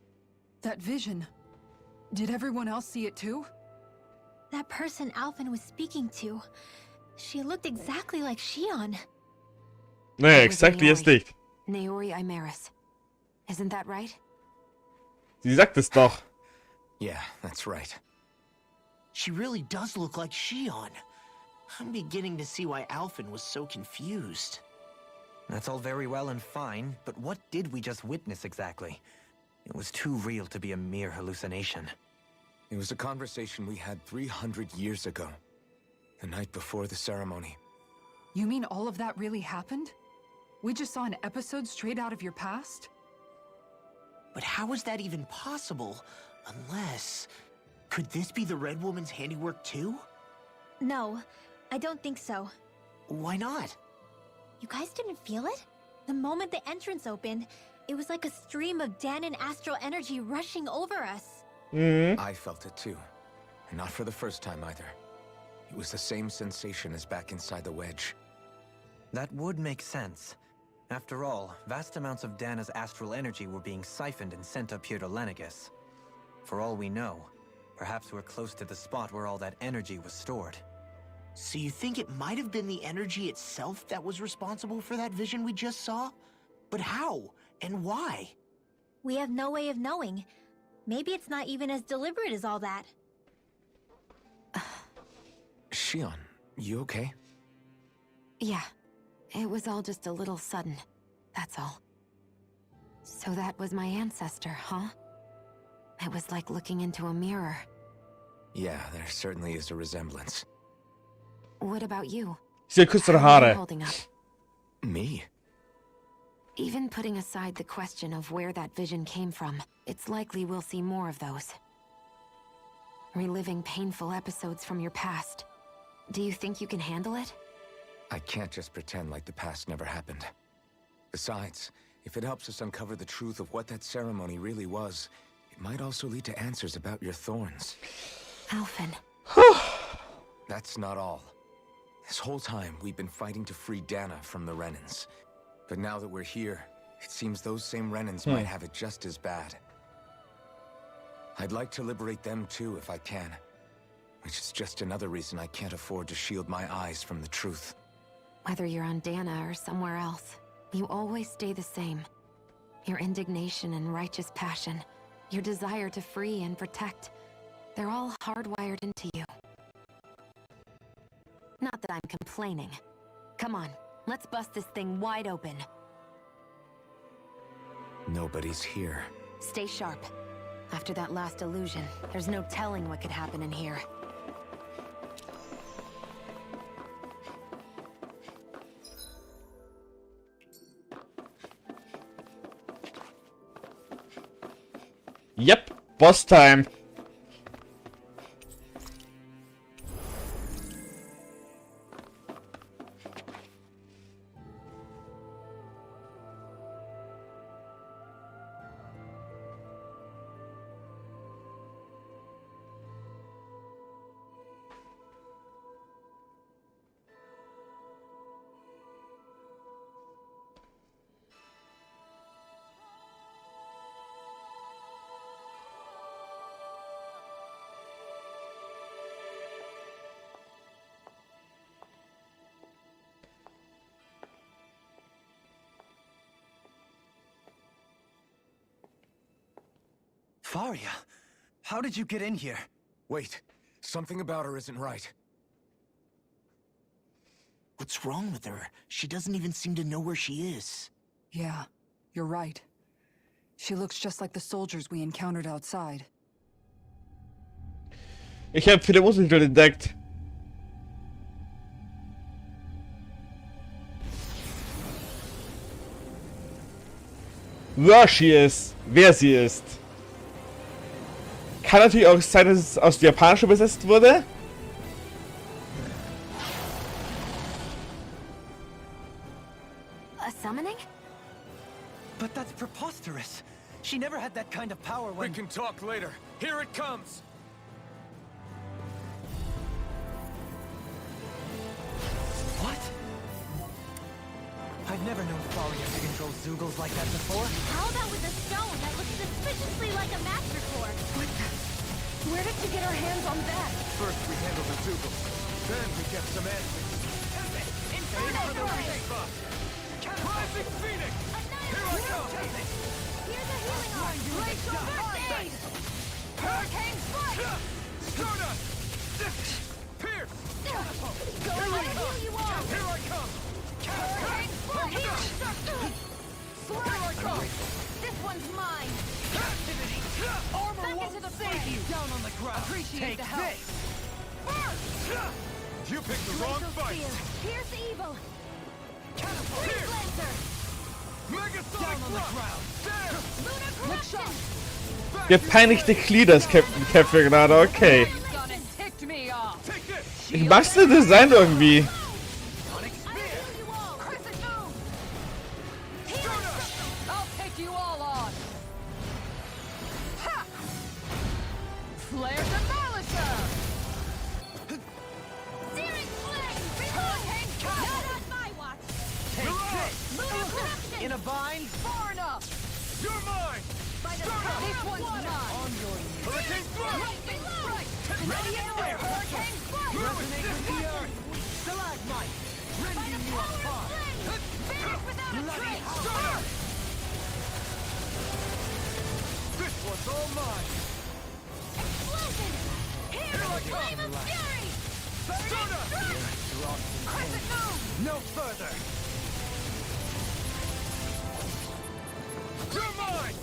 That vision. Did everyone else see it too? That person Alphen was speaking to, she looked exactly like Shion. Naja, exakt wie es nicht. Naori Imaris. Isn't that right? Sie sagt es doch. Yeah, that's right. She really does look like Shion. I'm beginning to see why Alphen was so confused. That's all very well and fine, but what did we just witness exactly? It was too real to be a mere hallucination. It was a conversation we had 300 years ago. The night before the ceremony. You mean all of that really happened? We just saw an episode straight out of your past? But how is that even possible? Unless... Could this be the Red Woman's handiwork too? No, I don't think so. Why not? You guys didn't feel it? The moment the entrance opened, it was like a stream of Danon astral energy rushing over us. I felt it too. And not for the first time either. It was the same sensation as back inside the wedge. That would make sense. After all, vast amounts of Dana's astral energy were being siphoned and sent up here to Lenegis. For all we know, perhaps we're close to the spot where all that energy was stored. So you think it might have been the energy itself that was responsible for that vision we just saw? But how? And why? We have no way of knowing. Maybe it's not even as deliberate as all that. Shion, you okay? Yeah. It was all just a little sudden. That's all. So that was my ancestor, huh? It was like looking into a mirror. Yeah, there certainly is a resemblance. What about you? Sie küsst ihre How are you Haare. holding up? Me? Even putting aside the question of where that vision came from, it's likely we'll see more of those. Reliving painful episodes from your past. Do you think you can handle it? I can't just pretend like the past never happened. Besides, if it helps us uncover the truth of what that ceremony really was, it might also lead to answers about your thorns. Alphen. That's not all. This whole time, we've been fighting to free Dana from the Renans. But now that we're here, it seems those same Renans might have it just as bad. I'd like to liberate them too if I can. Which is just another reason I can't afford to shield my eyes from the truth. Whether you're on Dana or somewhere else, you always stay the same. Your indignation and righteous passion, your desire to free and protect, they're all hardwired into you. Not that I'm complaining. Come on, let's bust this thing wide open. Nobody's here. Stay sharp. After that last illusion, there's no telling what could happen in here. Yep, boss time. Faria, how did you get in here? Wait, something about her isn't right. What's wrong with her? She doesn't even seem to know where she is. Yeah, you're right. She looks just like the soldiers we encountered outside. Ich habe viele Musikstücke entdeckt. Wer sie ist. Wer sie ist. Kann natürlich auch sein, dass es aus Japanisch übersetzt wurde. A summoning? But that's preposterous. She never had that kind of power when... We can talk later. Here it comes! What? I've never known Faria to control Zeugles like that before. How about with a stone that looks suspiciously like a master sword? What the? Where did she get her hands on that? First we handle the Dougal. Then we get some answers. Aim for the weak spot. Rising Phoenix! Here I come! Here's a healing arm. Place your first aid! Hurricane Strike! Stardust! Pierce! Go ahead and heal you all. Here I come! Hurricane Strike! Here I come! This one's mine! Armor Back won't into the save fray. you! Down on the ground. Appreciate Take the help. this. You picked the wrong Glacial fight! Spear. Pierce evil. Catapult! Freeze Pierce! Lancer. Megasonic Down on the Thrust! ground. There! Lunar Corruption. Gepeinigte Glieder kämpfen wir gerade, okay. Gone and ticked me off! Take this! Ich mag's das Design irgendwie. Sonic I Spear! heal you all. Crescent Moon! Stardust! I'll take you all on! Ha! Flare Demolisher! Searing Flame. Hurricane Not on my watch. Take this. Lunar Corruption. In a bind. Far enough! You're mine! By the Stardust! power This of one's water. mine! On your knees. Hurricane Thrust! Lightning Strike! Ready and aware! Hurricane Strike! Resonate with the earth. Stalagmite. By the Rending you power of apart. flame. Finish without a Bloody trace! hell. This one's all mine! Explosion. Here is the flame of fury. Stardust! Crescent Moon! No further. You're mine!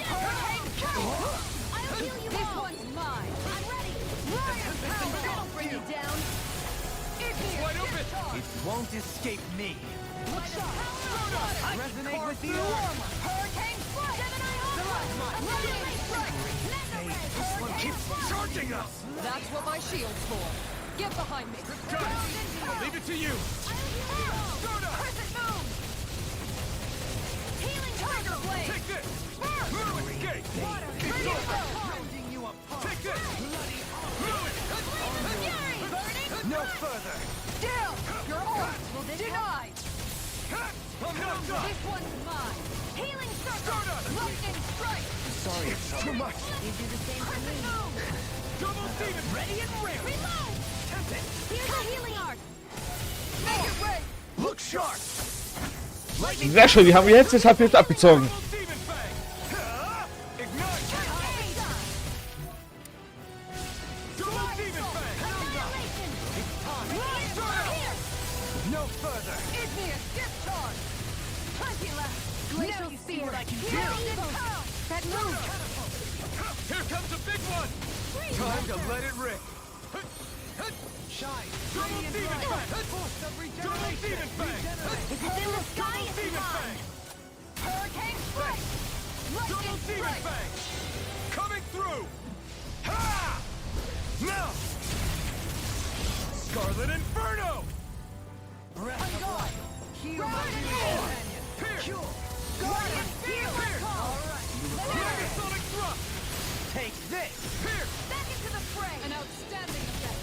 Hurricane Kill! I'll This one's mine. I'm ready. Warrior power. That'll bring you down. Wide open. It won't escape me. Look sharp. I resonate with you. Hurricane strike. This one keeps charging us. That's what my shield's for. Get behind me. Got it. I'll leave it to you. Crescent moon. Healing tiger blade. Take this. Merlin's gate. It's over. Take this. No further. Down. Your ult will denied. I'm not done. This one's mine. Healing circle. Lightning strike. Sorry, It's too much. You do the same for me. Double demon. Ready and real. Reload. Tempted. Here's a healing art. Make it rain. Look sharp. Sehr schön, die haben wir jetzt HP abgezogen. Double demon fang. Ignite. Double demon fang. Annihilation. Here. No further. Igneous discharge. Plenty left. Glacial Now you see spear. what I can do. That move. Here comes a big one. Time to let it rip. Shine. Double demon fang. Double demon fang. If it's in the sky, it's Demon mine. fang. Hurricane strike. Double Lightning demon strike. fang. Coming through. Ha! Now. Scarlet Inferno. Breath of life. Heal my Guardian beauty Air. companion. Pierce. Guardian Field. Megasonic thrust. Take this. Pierce. Back into the fray. An outstanding effect.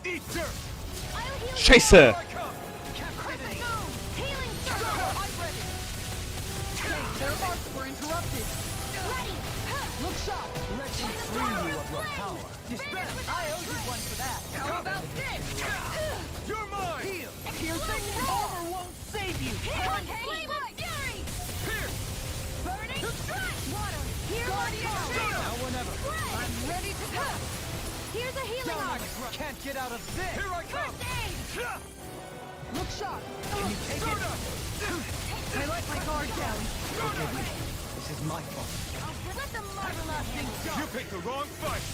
Eat dirt. I'll heal you. Scheiße. Here I come. Crescent moon. Healing circle. I'm ready. Their arcs were interrupted. Ready. Look sharp. Let me free you of your power. Dispense. I owe you one for that. How about this? You're mine. Heal. Piercing armor won't save you. Healing flame of fury. Pierce. Burning strike. Water. Here Now or never. I'm ready to go. Here's a healing Down on art. the ground. Can't get out of this. Here I come. First aid. Look sharp. Can you take it? I let my guard down. Forgive me. This is my fault. Let the marvelous thing go. You picked the wrong fight.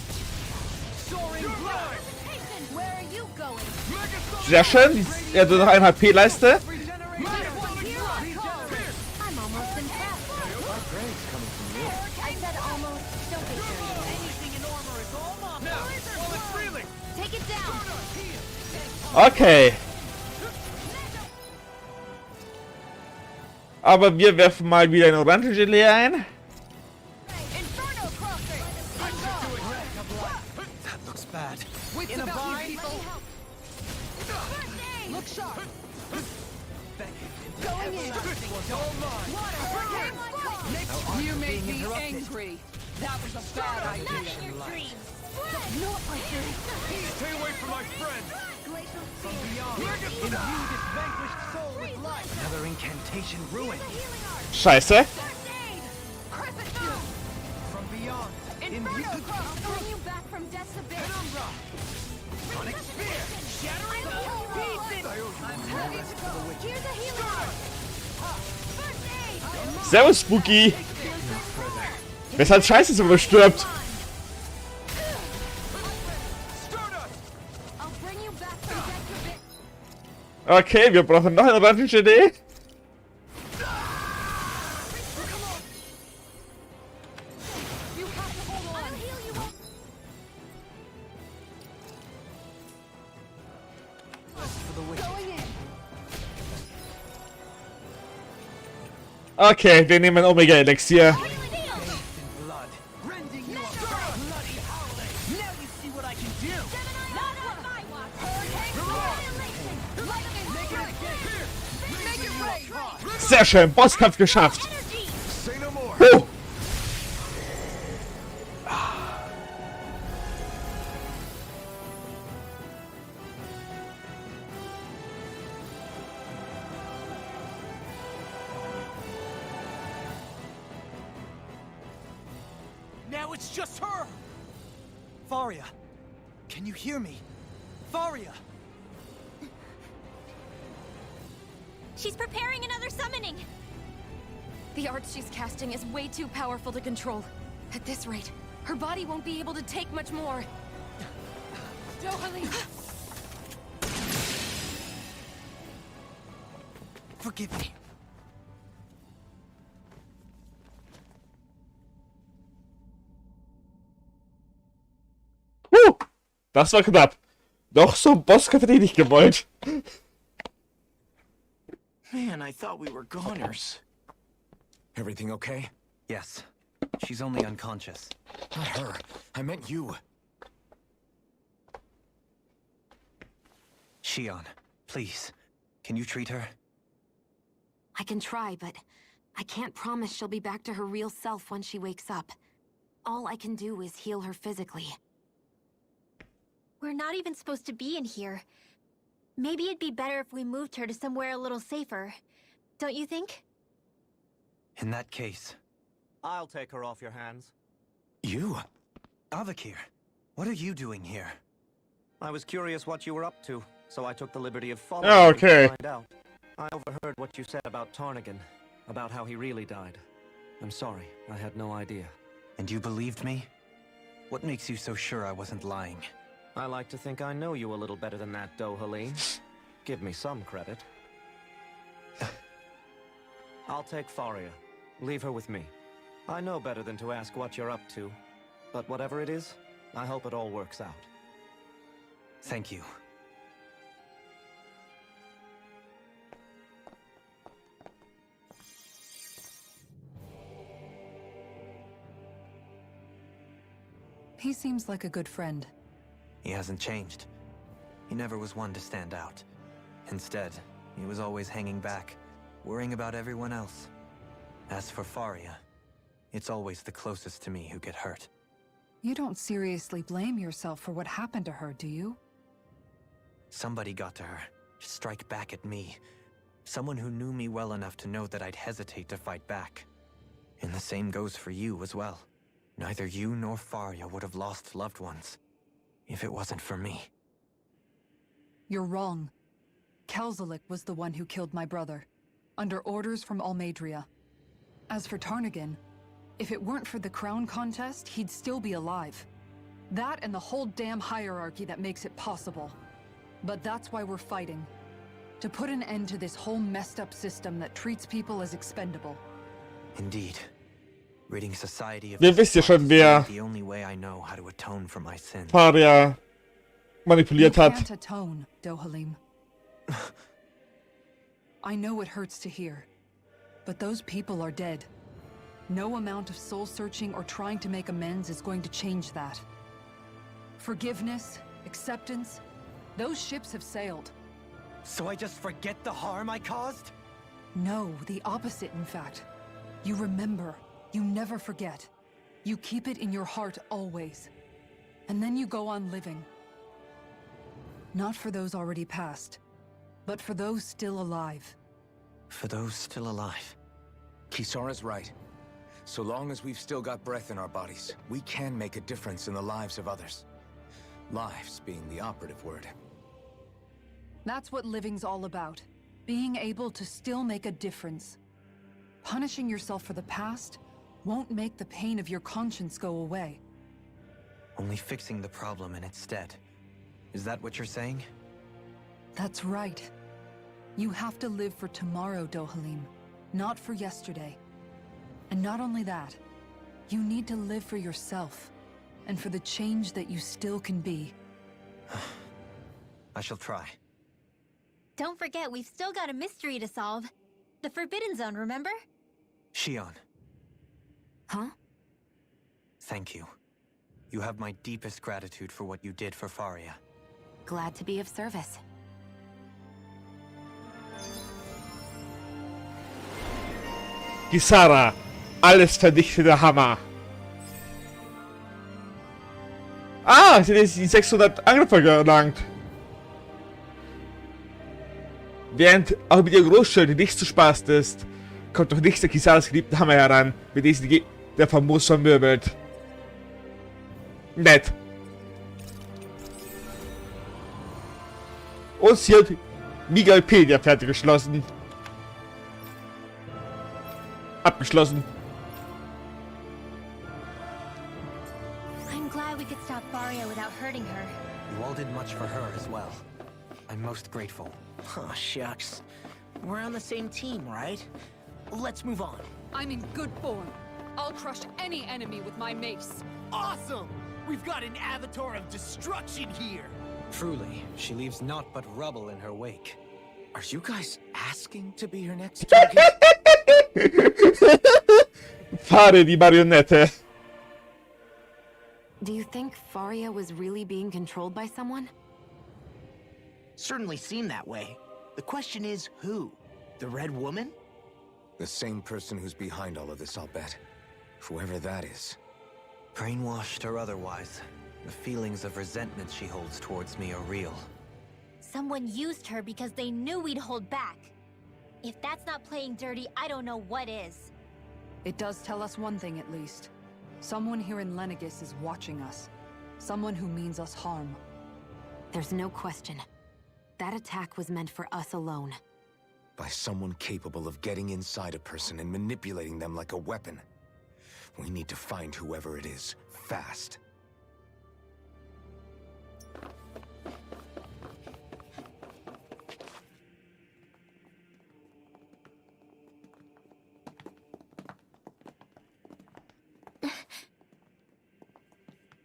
Soaring You're blood. mine. Where are you going? Megasonic. Sehr schön. Er hat noch eine HP-Leiste. Regenerate. Here I come. I'm almost impressed. My praise coming from you. I said almost. Don't be serious. Anything in armor is all mine. Now, while it's reeling. Take it down. Okay. Aber wir werfen mal wieder ein Orangengelee ein. Inferno crossing. That looks bad. Wits In a about you, bind. people. First aid. Look sharp. Thank you. Going in. Everlasting was all mine. Water. Hurricane strike. You make me interrupted. angry. That was a bad Not idea. in your dreams. Not like this. Stay away from my friend. Glacial From spear. beyond. Imbue this vanquished soul with life. Another incantation ruined. Healing art. Scheiße. First aid. Crescent moon. From beyond. Inferno cross. I'll bring you back from death's abyss. Penumbra. Sonic spear. Shattering I'm pieces. I'm ready to go. Here's a healing art. First aid. Servus, Spooky. Wer ist halt scheiße, wenn man stirbt? I'll bring you back from death's abyss. Okay, wir brauchen noch ein Orangengelee. You have to hold on. I'll heal you up. For the wicked. Going in. Okay, wir nehmen Omega-Elixier. Healing heal. Bathed in blood. Rending you apart. Bloody howling. Now you see what I can do. Not on my watch. Hurricane annihilation. Lightning strike. Make it rain. Sehr schön, Bosskampf geschafft. Energy. Say no more. Oh. Now it's just her! Faria, can you hear me? Faria! She's preparing another summoning! The art she's casting is way too powerful to control. At this rate, Her body won't be able to take much more. Dohalim! Forgive me. Das war knapp. Doch so ein Bosskampf hätte ich nicht gewollt. Man, I thought we were goners. Everything okay? Yes. She's only unconscious. Not her. I meant you. Shion, please. Can you treat her? I can try, but I can't promise she'll be back to her real self when she wakes up. All I can do is heal her physically. We're not even supposed to be in here. Maybe it'd be better if we moved her to somewhere a little safer. Don't you think? In that case... I'll take her off your hands. You? Avakir, what are you doing here? I was curious what you were up to, so I took the liberty of following Oh, you okay. to find out. I overheard what you said about Tarnigan, about how he really died. I'm sorry, I had no idea. And you believed me? What makes you so sure I wasn't lying? I like to think I know you a little better than that, Dohalim. Give me some credit. I'll take Faria. Leave her with me. I know better than to ask what you're up to. But whatever it is, I hope it all works out. Thank you. He seems like a good friend. He hasn't changed. He never was one to stand out. Instead, he was always hanging back, worrying about everyone else. As for Faria, it's always the closest to me who get hurt. You don't seriously blame yourself for what happened to her, do you? Somebody got to her, to strike back at me. Someone who knew me well enough to know that I'd hesitate to fight back. And the same goes for you as well. Neither you nor Faria would have lost loved ones, if it wasn't for me. You're wrong. Kelzelik was the one who killed my brother, under orders from Almadria. As for Tarnigan, if it weren't for the crown contest, he'd still be alive. That and the whole damn hierarchy that makes it possible. But that's why we're fighting. To put an end to this whole messed up system that treats people as expendable. Indeed. Ridding society of Ihr wisst ja schon, wer the only way I know how to atone for my sins. Faria manipuliert You hat. can't atone, Dohalim. I know it hurts to hear, but those people are dead. No amount of soul-searching or trying to make amends is going to change that. Forgiveness, acceptance, those ships have sailed. So I just forget the harm I caused? No, the opposite, in fact. You remember. You never forget. You keep it in your heart always. And then you go on living. Not for those already past, but for those still alive. For those still alive. Kisara's right. So long as we've still got breath in our bodies, we can make a difference in the lives of others. Lives being the operative word. That's what living's all about. Being able to still make a difference. Punishing yourself for the past won't make the pain of your conscience go away. Only fixing the problem in its stead. Is that what you're saying? That's right. You have to live for tomorrow, Dohalim, not for yesterday. And not only that, you need to live for yourself, and for the change that you still can be. I shall try. Don't forget, we've still got a mystery to solve. The Forbidden Zone, remember? Shion, Huh? thank you. You have my deepest gratitude for what you did for Faria. Glad to be of service. Kisara. Alles vernichtender Hammer. Ah, sie hat jetzt die 600 Angriffe gelangt. Während auch mit ihrem Großschild nicht zu spaßen ist, kommt doch nicht der Kisaras geliebten Hammer heran, mit diesem die der famos vermöbelt. Nett. Und sie hat Migalpedia fertig geschlossen. Abgeschlossen. hurting her. You all did much for her as well. I'm most grateful. Oh, shucks. We're on the same team, right? Let's move on. I'm in good form. I'll crush any enemy with my mace. Awesome! We've got an avatar of destruction here! Truly, she leaves naught but rubble in her wake. Are you guys asking to be her next target? Fare di marionette. Do you think Faria was really being controlled by someone? Certainly seemed that way. The question is, who? The Red Woman? The same person who's behind all of this, I'll bet. Whoever that is. Brainwashed or otherwise, the feelings of resentment she holds towards me are real. Someone used her because they knew we'd hold back. If that's not playing dirty, I don't know what is. It does tell us one thing at least. Someone here in Lenegis is watching us. Someone who means us harm. There's no question. That attack was meant for us alone. By someone capable of getting inside a person and manipulating them like a weapon. We need to find whoever it is, fast.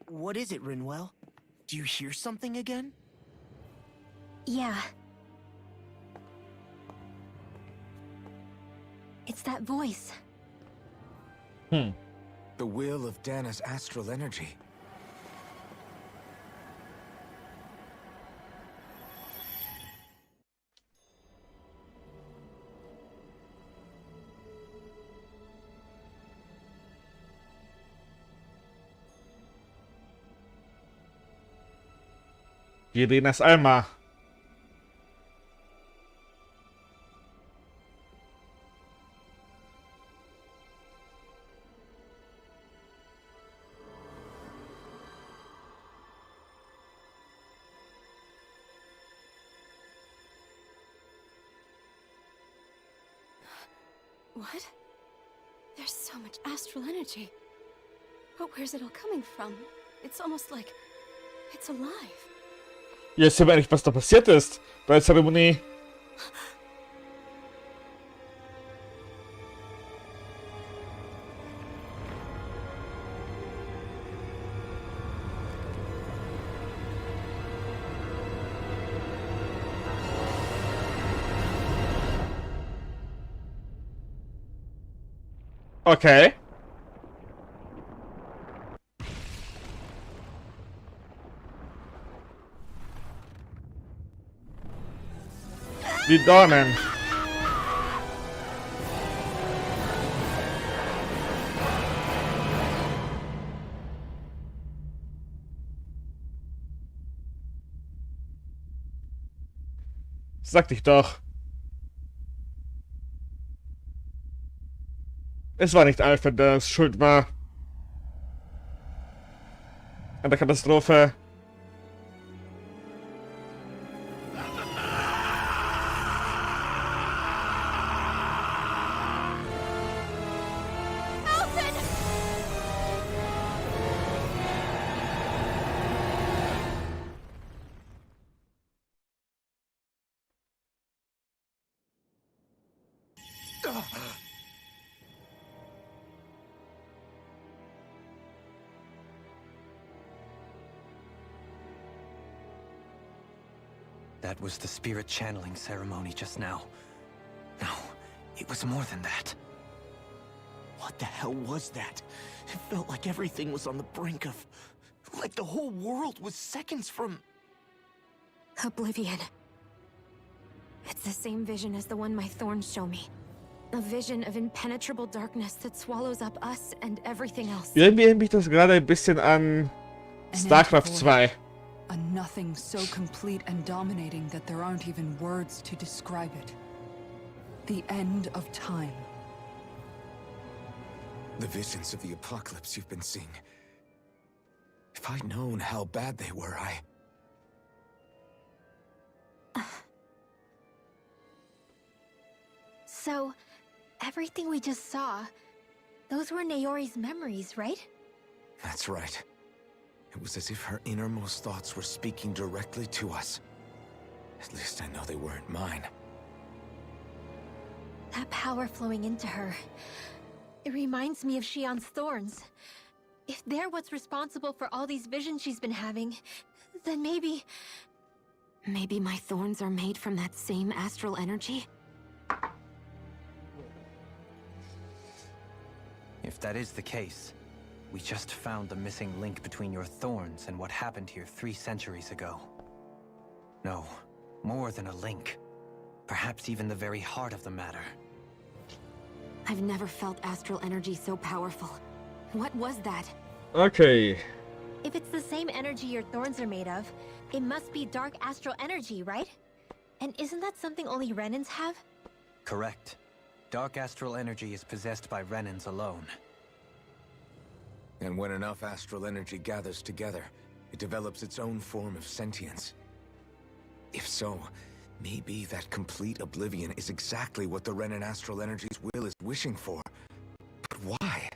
What is it, Rinwell? Do you hear something again? Yeah. It's that voice. The will of Dana's astral energy. Irinas Alma. What? There's so much astral energy. But where's it all coming from? It's almost like it's alive. Jetzt sehen wir endlich, was da passiert ist bei der Zeremonie. Okay. Die Dornen. Sag dich doch. Es war nicht Alfred, der schuld war an der Katastrophe. That was the spirit channeling ceremony just now. No, it was more than that. What the hell was that? It felt like everything was on the brink of... like the whole world was seconds from... Oblivion. It's the same vision as the one my thorns show me. A vision of impenetrable darkness that swallows up us and everything else. Irgendwie erinnert mich das gerade ein bisschen an StarCraft 2. A nothing so complete and dominating that there aren't even words to describe it. The end of time. The visions of the apocalypse you've been seeing. If I'd known how bad they were, So, everything we just saw, those were Naori's memories, right? That's right. It was as if her innermost thoughts were speaking directly to us. At least I know they weren't mine. That power flowing into her. It reminds me of Shion's thorns. If they're what's responsible for all these visions she's been having, then maybe... Maybe my thorns are made from that same astral energy? If that is the case, we just found the missing link between your thorns and what happened here 3 centuries ago. No, more than a link. Perhaps even the very heart of the matter. I've never felt astral energy so powerful. What was that? Okay. If it's the same energy your thorns are made of, it must be dark astral energy, right? And isn't that something only Renans have? Correct. Dark astral energy is possessed by Renans alone. And when enough astral energy gathers together, it develops its own form of sentience. If so, maybe that complete oblivion is exactly what the Renan astral energy's will is wishing for. But why?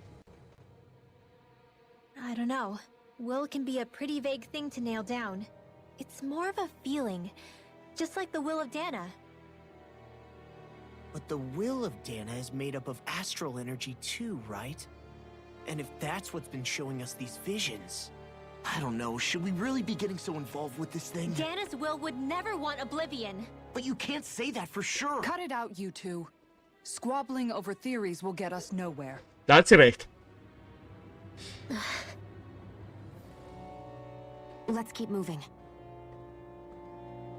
I don't know. Will can be a pretty vague thing to nail down. It's more of a feeling, just like the will of Dana. But the will of Dana is made up of astral energy too, right? And if that's what's been showing us these visions... I don't know, should we really be getting so involved with this thing? Dana's will would never want oblivion. But you can't say that for sure. Cut it out, you two. Squabbling over theories will get us nowhere. That's correct. Let's keep moving.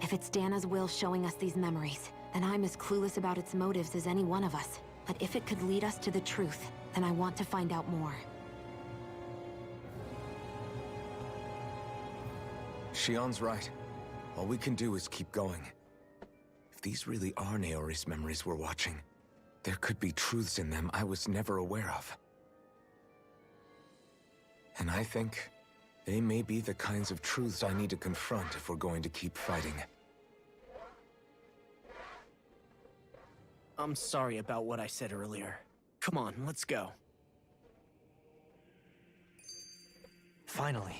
If it's Dana's will showing us these memories, then I'm as clueless about its motives as any one of us. But if it could lead us to the truth, then I want to find out more. Shion's right. All we can do is keep going. If these really are Naori's memories we're watching, there could be truths in them I was never aware of. And I think they may be the kinds of truths I need to confront if we're going to keep fighting. I'm sorry about what I said earlier. Come on, let's go. Finally,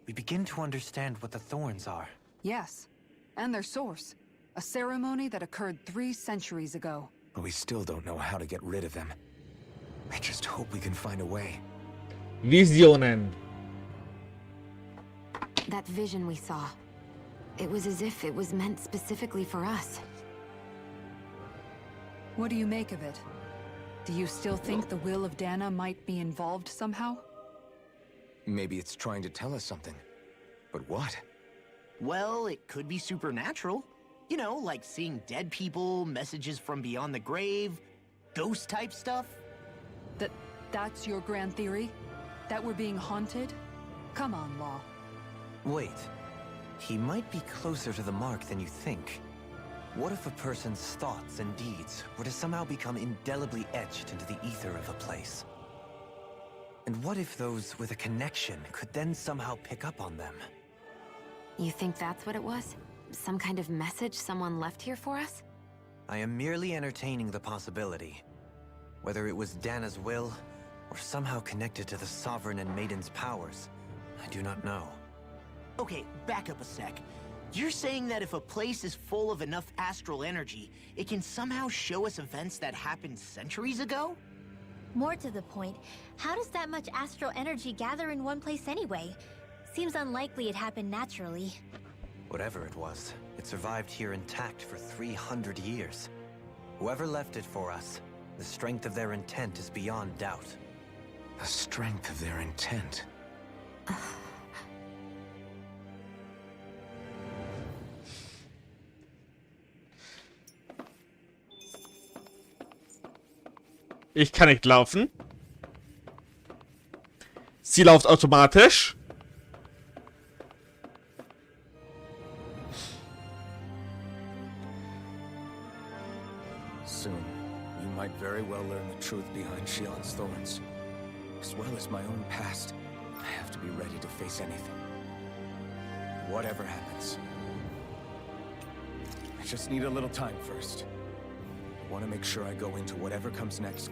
we begin to understand what the thorns are. Yes, and their source. A ceremony that occurred 3 centuries ago. But we still don't know how to get rid of them. I just hope we can find a way. Visionen. That vision we saw. It was as if it was meant specifically for us. What do you make of it? Do you still think the will of Dana might be involved somehow? Maybe it's trying to tell us something. But what? Well, it could be supernatural. You know, like seeing dead people, messages from beyond the grave, ghost-type stuff. That's your grand theory? That we're being haunted? Come on, Law. Wait. He might be closer to the mark than you think. What if a person's thoughts and deeds were to somehow become indelibly etched into the ether of a place? And what if those with a connection could then somehow pick up on them? You think that's what it was? Some kind of message someone left here for us? I am merely entertaining the possibility. Whether it was Dana's will, or somehow connected to the Sovereign and Maiden's powers, I do not know. Okay, back up a sec. You're saying that if a place is full of enough astral energy, it can somehow show us events that happened centuries ago? More to the point, how does that much astral energy gather in one place anyway? Seems unlikely it happened naturally. Whatever it was, it survived here intact for 300 years. Whoever left it for us, the strength of their intent is beyond doubt. The strength of their intent. Ich kann nicht laufen. Sie läuft automatisch. Soon, you might very well learn the truth behind Shion's thorns. As well as my own past, I have to be ready to face anything. Whatever happens. I just need a little time first. I want to make sure I go into whatever comes next.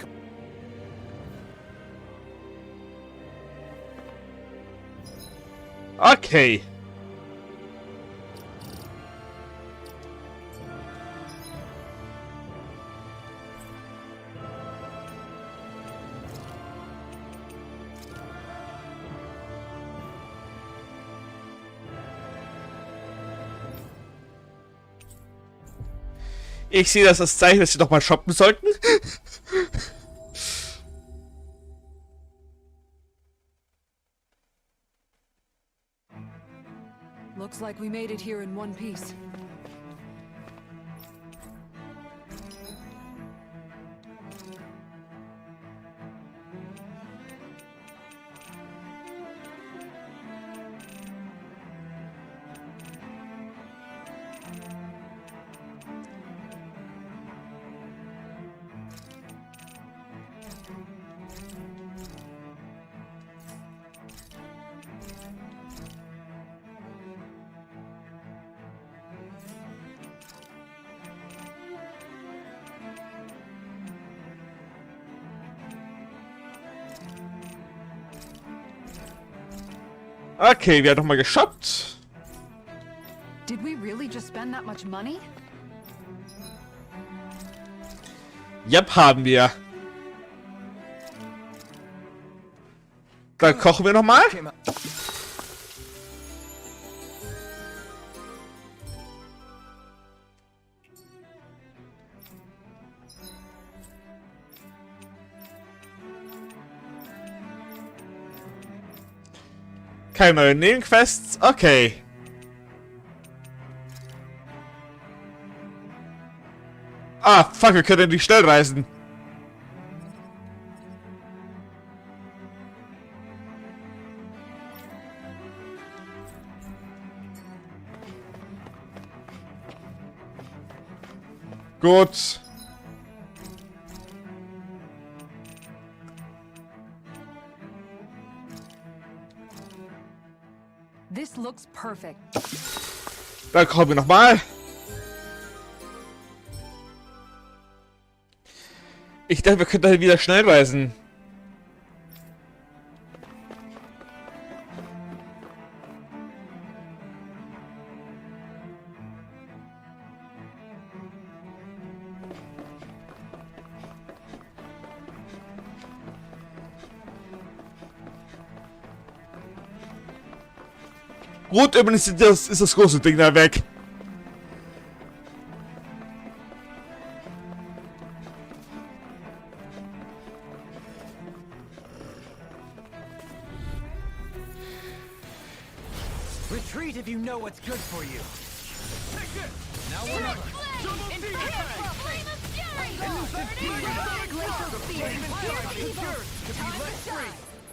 Okay. Ich sehe das als Zeichen, dass sie doch mal shoppen sollten. Looks like we made it here in one piece. Okay, wir haben nochmal geshoppt. Did we really just spend that much money? Yep, haben wir. Dann kochen wir nochmal. Keine neuen Nebenquests? Okay. Ah, fuck, wir können nicht schnell reisen. Gut. This looks perfect. Dann kommen wir nochmal. Ich dachte, wir könnten halt wieder schnell reisen. Gut, übrigens ist das große Ding da weg. Retreat if you know what's good for you. Now we're over.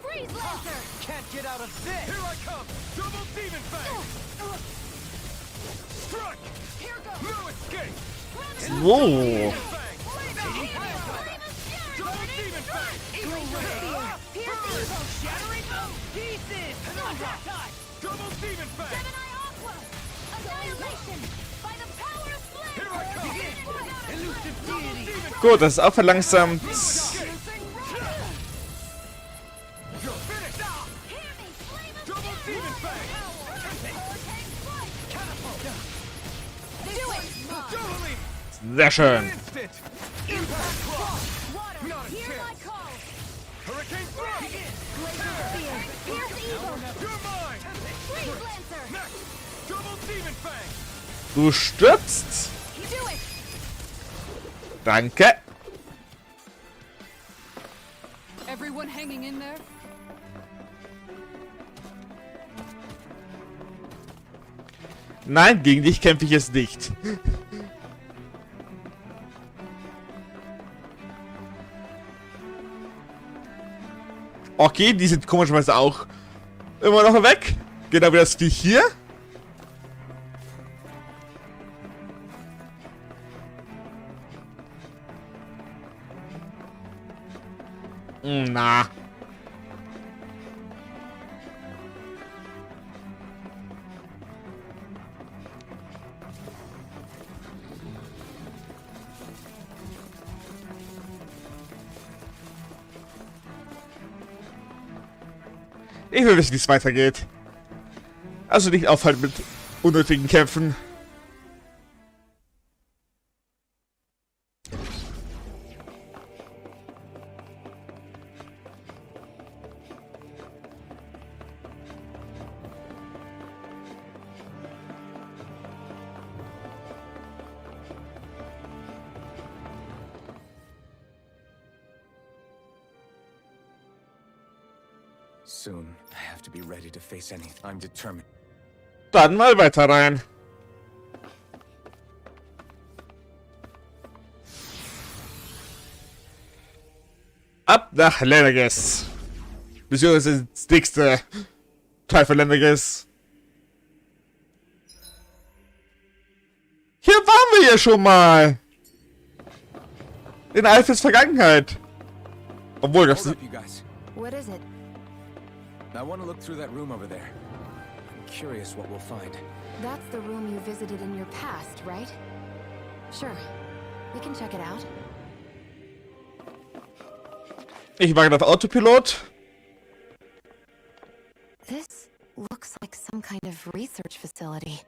Freeze Lancer! Can't get out of this! Here I come! Double Demon Fang! Strike! Here goes! No escape! Wow. Double Demon Fang! Pierce Evil! Shattering those pieces! Double Demon Fang! Gemini Aqua! Annihilation! By the power of flame! Here I come! Elusive deity! Gut, das ist auch verlangsamt. Double Demon Fang! Dueling! Sehr schön. Instant! Impact Claw! Water! Not a Hear my chance! call! Hurricane Throw! Blazer Spear! Pierce Evil! You're mine! Freeze Lancer! Next! Double Demon Fang! Du stürzt. Do it! Danke. Everyone hanging in there? Nein, gegen dich kämpfe ich jetzt nicht. Okay, die sind komischerweise auch immer noch weg. Genau wie das Viech hier. Na. Ich will wissen, wie es weitergeht. Also nicht aufhalten mit unnötigen Kämpfen. Soon, I have to be ready to face anything. I'm determined. Dann mal weiter rein. Ab nach Lenegis. Beziehungsweise das nächste Teil von Lenegis. Hier waren wir ja schon mal. In Alphys Vergangenheit. Obwohl das... Hold up, you guys. What is it? I want to look through that room over there. I'm curious what we'll find. That's the room you visited in your past, right? Sure. We can check it out. Ich mache das Autopilot. This looks like some kind of research facility.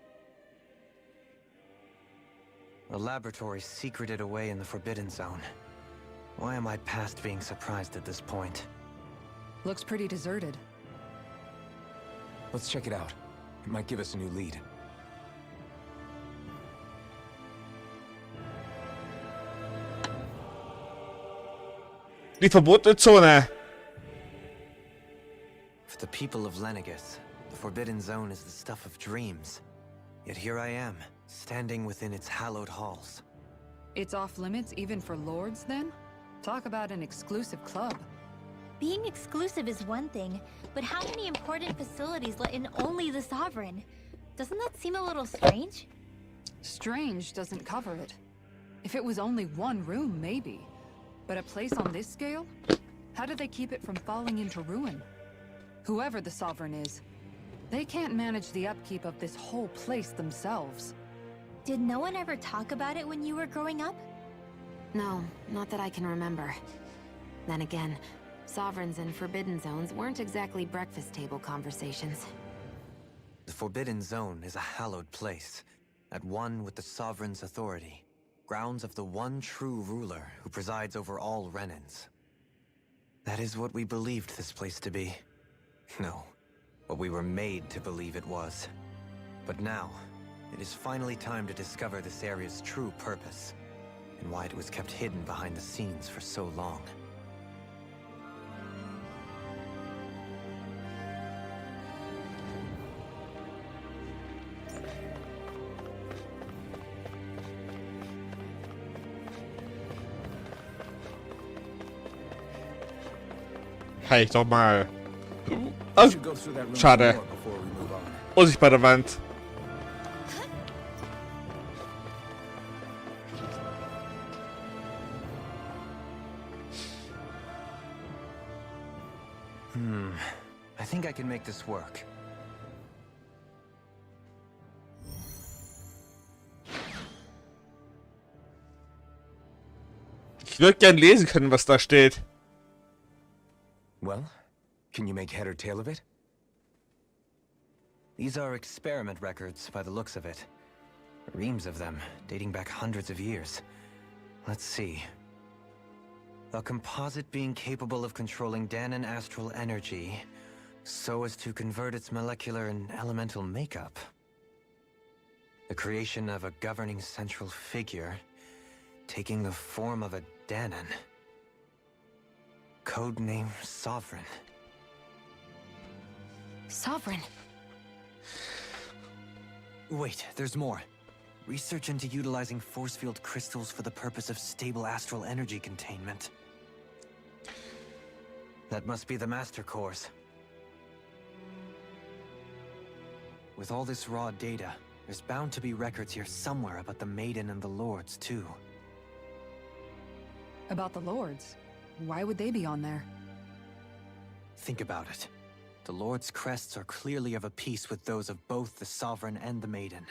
A laboratory secreted away in the Forbidden Zone. Why am I past being surprised at this point? Looks pretty deserted. Let's check it out. It might give us a new lead. Die verbotene Zone. For the people of Lenegis, the Forbidden Zone is the stuff of dreams. Yet here I am, standing within its hallowed halls. It's off limits even for lords, then? Talk about an exclusive club. Being exclusive is one thing, but how many important facilities let in only the Sovereign? Doesn't that seem a little strange? Strange doesn't cover it. If it was only one room, maybe. But a place on this scale? How do they keep it from falling into ruin? Whoever the Sovereign is, they can't manage the upkeep of this whole place themselves. Did no one ever talk about it when you were growing up? No, not that I can remember. Then again, Sovereigns and Forbidden Zones weren't exactly breakfast table conversations. The Forbidden Zone is a hallowed place, at one with the Sovereign's authority. Grounds of the one true ruler who presides over all Renans. That is what we believed this place to be. No, what we were made to believe it was. But now, it is finally time to discover this area's true purpose, and why it was kept hidden behind the scenes for so long. Hey, doch mal. We Oh, should go through that room schade. some more before we move on. Unsichtbare Wand. I think I can make this work. Ich würde gern lesen können, was da steht. Well, can you make head or tail of it? These are experiment records by the looks of it. Reams of them, dating back hundreds of years. Let's see. A composite being capable of controlling Danon astral energy, so as to convert its molecular and elemental makeup. The creation of a governing central figure, taking the form of a Danon. Codename Sovereign. Sovereign. Wait, there's more. Research into utilizing force field crystals for the purpose of stable astral energy containment. That must be the master cores. With all this raw data, there's bound to be records here somewhere about the Maiden and the Lords, too. About the lords? Why would they be on there? Think about it. The Lord's crests are clearly of a piece with those of both the Sovereign and the Maiden.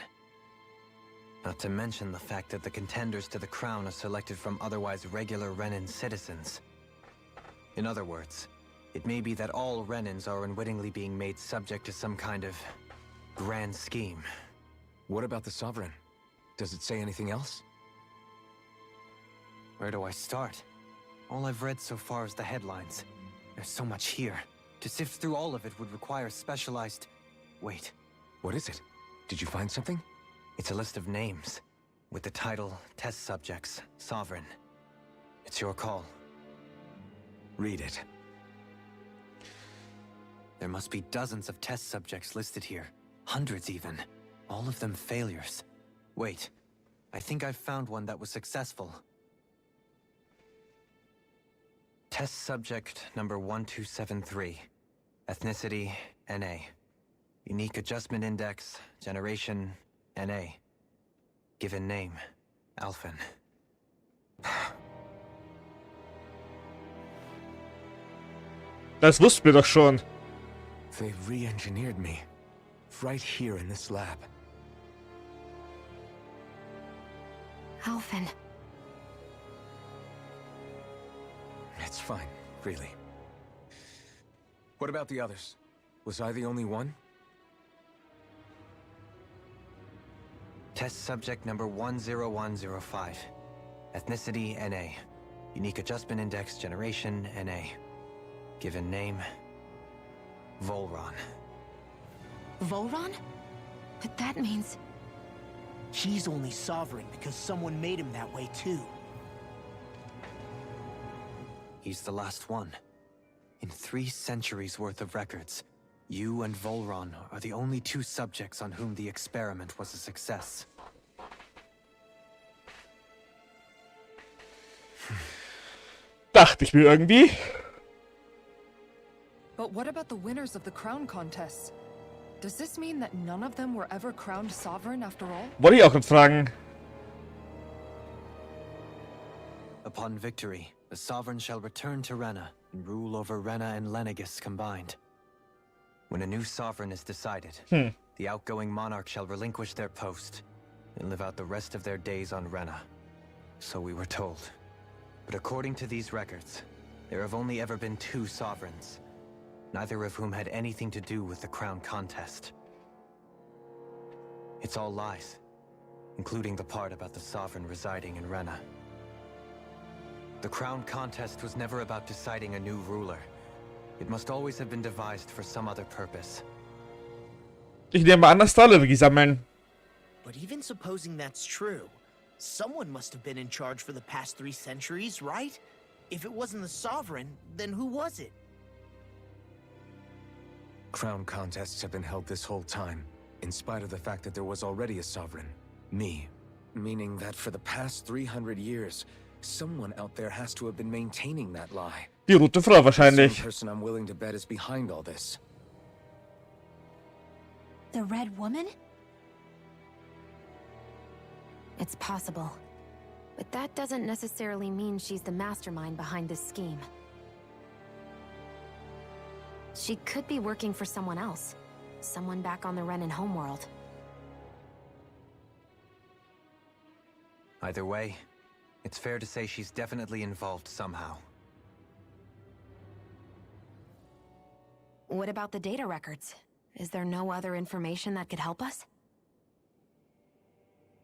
Not to mention the fact that the contenders to the crown are selected from otherwise regular Renan citizens. In other words, it may be that all Renans are unwittingly being made subject to some kind of grand scheme. What about the Sovereign? Does it say anything else? Where do I start? All I've read so far is the headlines. There's so much here. To sift through all of it would require specialized... Wait. What is it? Did you find something? It's a list of names, with the title, Test Subjects, Sovereign. It's your call. Read it. There must be dozens of test subjects listed here. Hundreds even. All of them failures. Wait, I think I've found one that was successful. Test subject number 1273. Ethnicity, NA. Unique adjustment index, generation, NA. Given name, Alphen. Das wussten wir doch schon. They re-engineered me. Right here in this lab. Alphen. It's fine, really. What about the others? Was I the only one? Test subject number 10105. Ethnicity, NA. Unique adjustment index, generation, NA. Given name, Volron. Volron? But that means... He's only sovereign because someone made him that way too. He's the last one. In 3 centuries worth of records, you and Volron are the only 2 subjects on whom the experiment was a success. Dachte ich mir irgendwie. But what about the winners of the crown contests? Does this mean that none of them were ever crowned sovereign after all? Wollte ich auch gerade fragen. Upon victory, the sovereign shall return to Rena and rule over Rena and Lenegis combined. When a new sovereign is decided, the outgoing monarch shall relinquish their post and live out the rest of their days on Rena. So we were told. But according to these records, there have only ever been 2 sovereigns, neither of whom had anything to do with the crown contest. It's all lies, including the part about the sovereign residing in Rena. The crown contest was never about deciding a new ruler. It must always have been devised for some other purpose. Ich nehme an, dass da alle sammeln. But even supposing that's true, someone must have been in charge for the past 3 centuries, right? If it wasn't the sovereign, then who was it? Crown contests have been held this whole time, in spite of the fact that there was already a sovereign. Me. Meaning that for the past 300 years, someone out there has to have been maintaining that lie. Die rote Frau wahrscheinlich. Some person I'm willing to bet is behind all this. The Red Woman? It's possible. But that doesn't necessarily mean she's the mastermind behind this scheme. She could be working for someone else. Someone back on the Renan homeworld. Either way, it's fair to say she's definitely involved somehow. What about the data records? Is there no other information that could help us?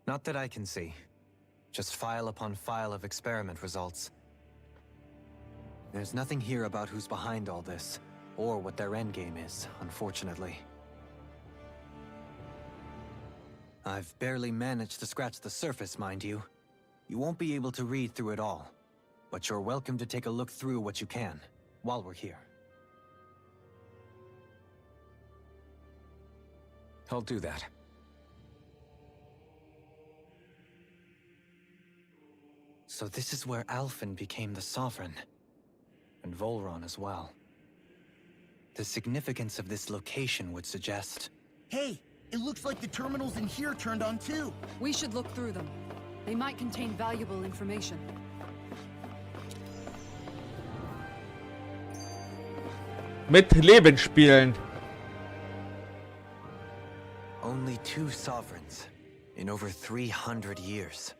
Not that I can see. Just file upon file of experiment results. There's nothing here about who's behind all this, or what their endgame is, unfortunately. I've barely managed to scratch the surface, mind you. You won't be able to read through it all, but you're welcome to take a look through what you can, while we're here. I'll do that. So this is where Alphen became the Sovereign, and Volron as well. The significance of this location would suggest... Hey, it looks like the terminals in here turned on too. We should look through them. They might contain valuable information. Mit Leben spielen. Only 2 sovereigns in over 300 years.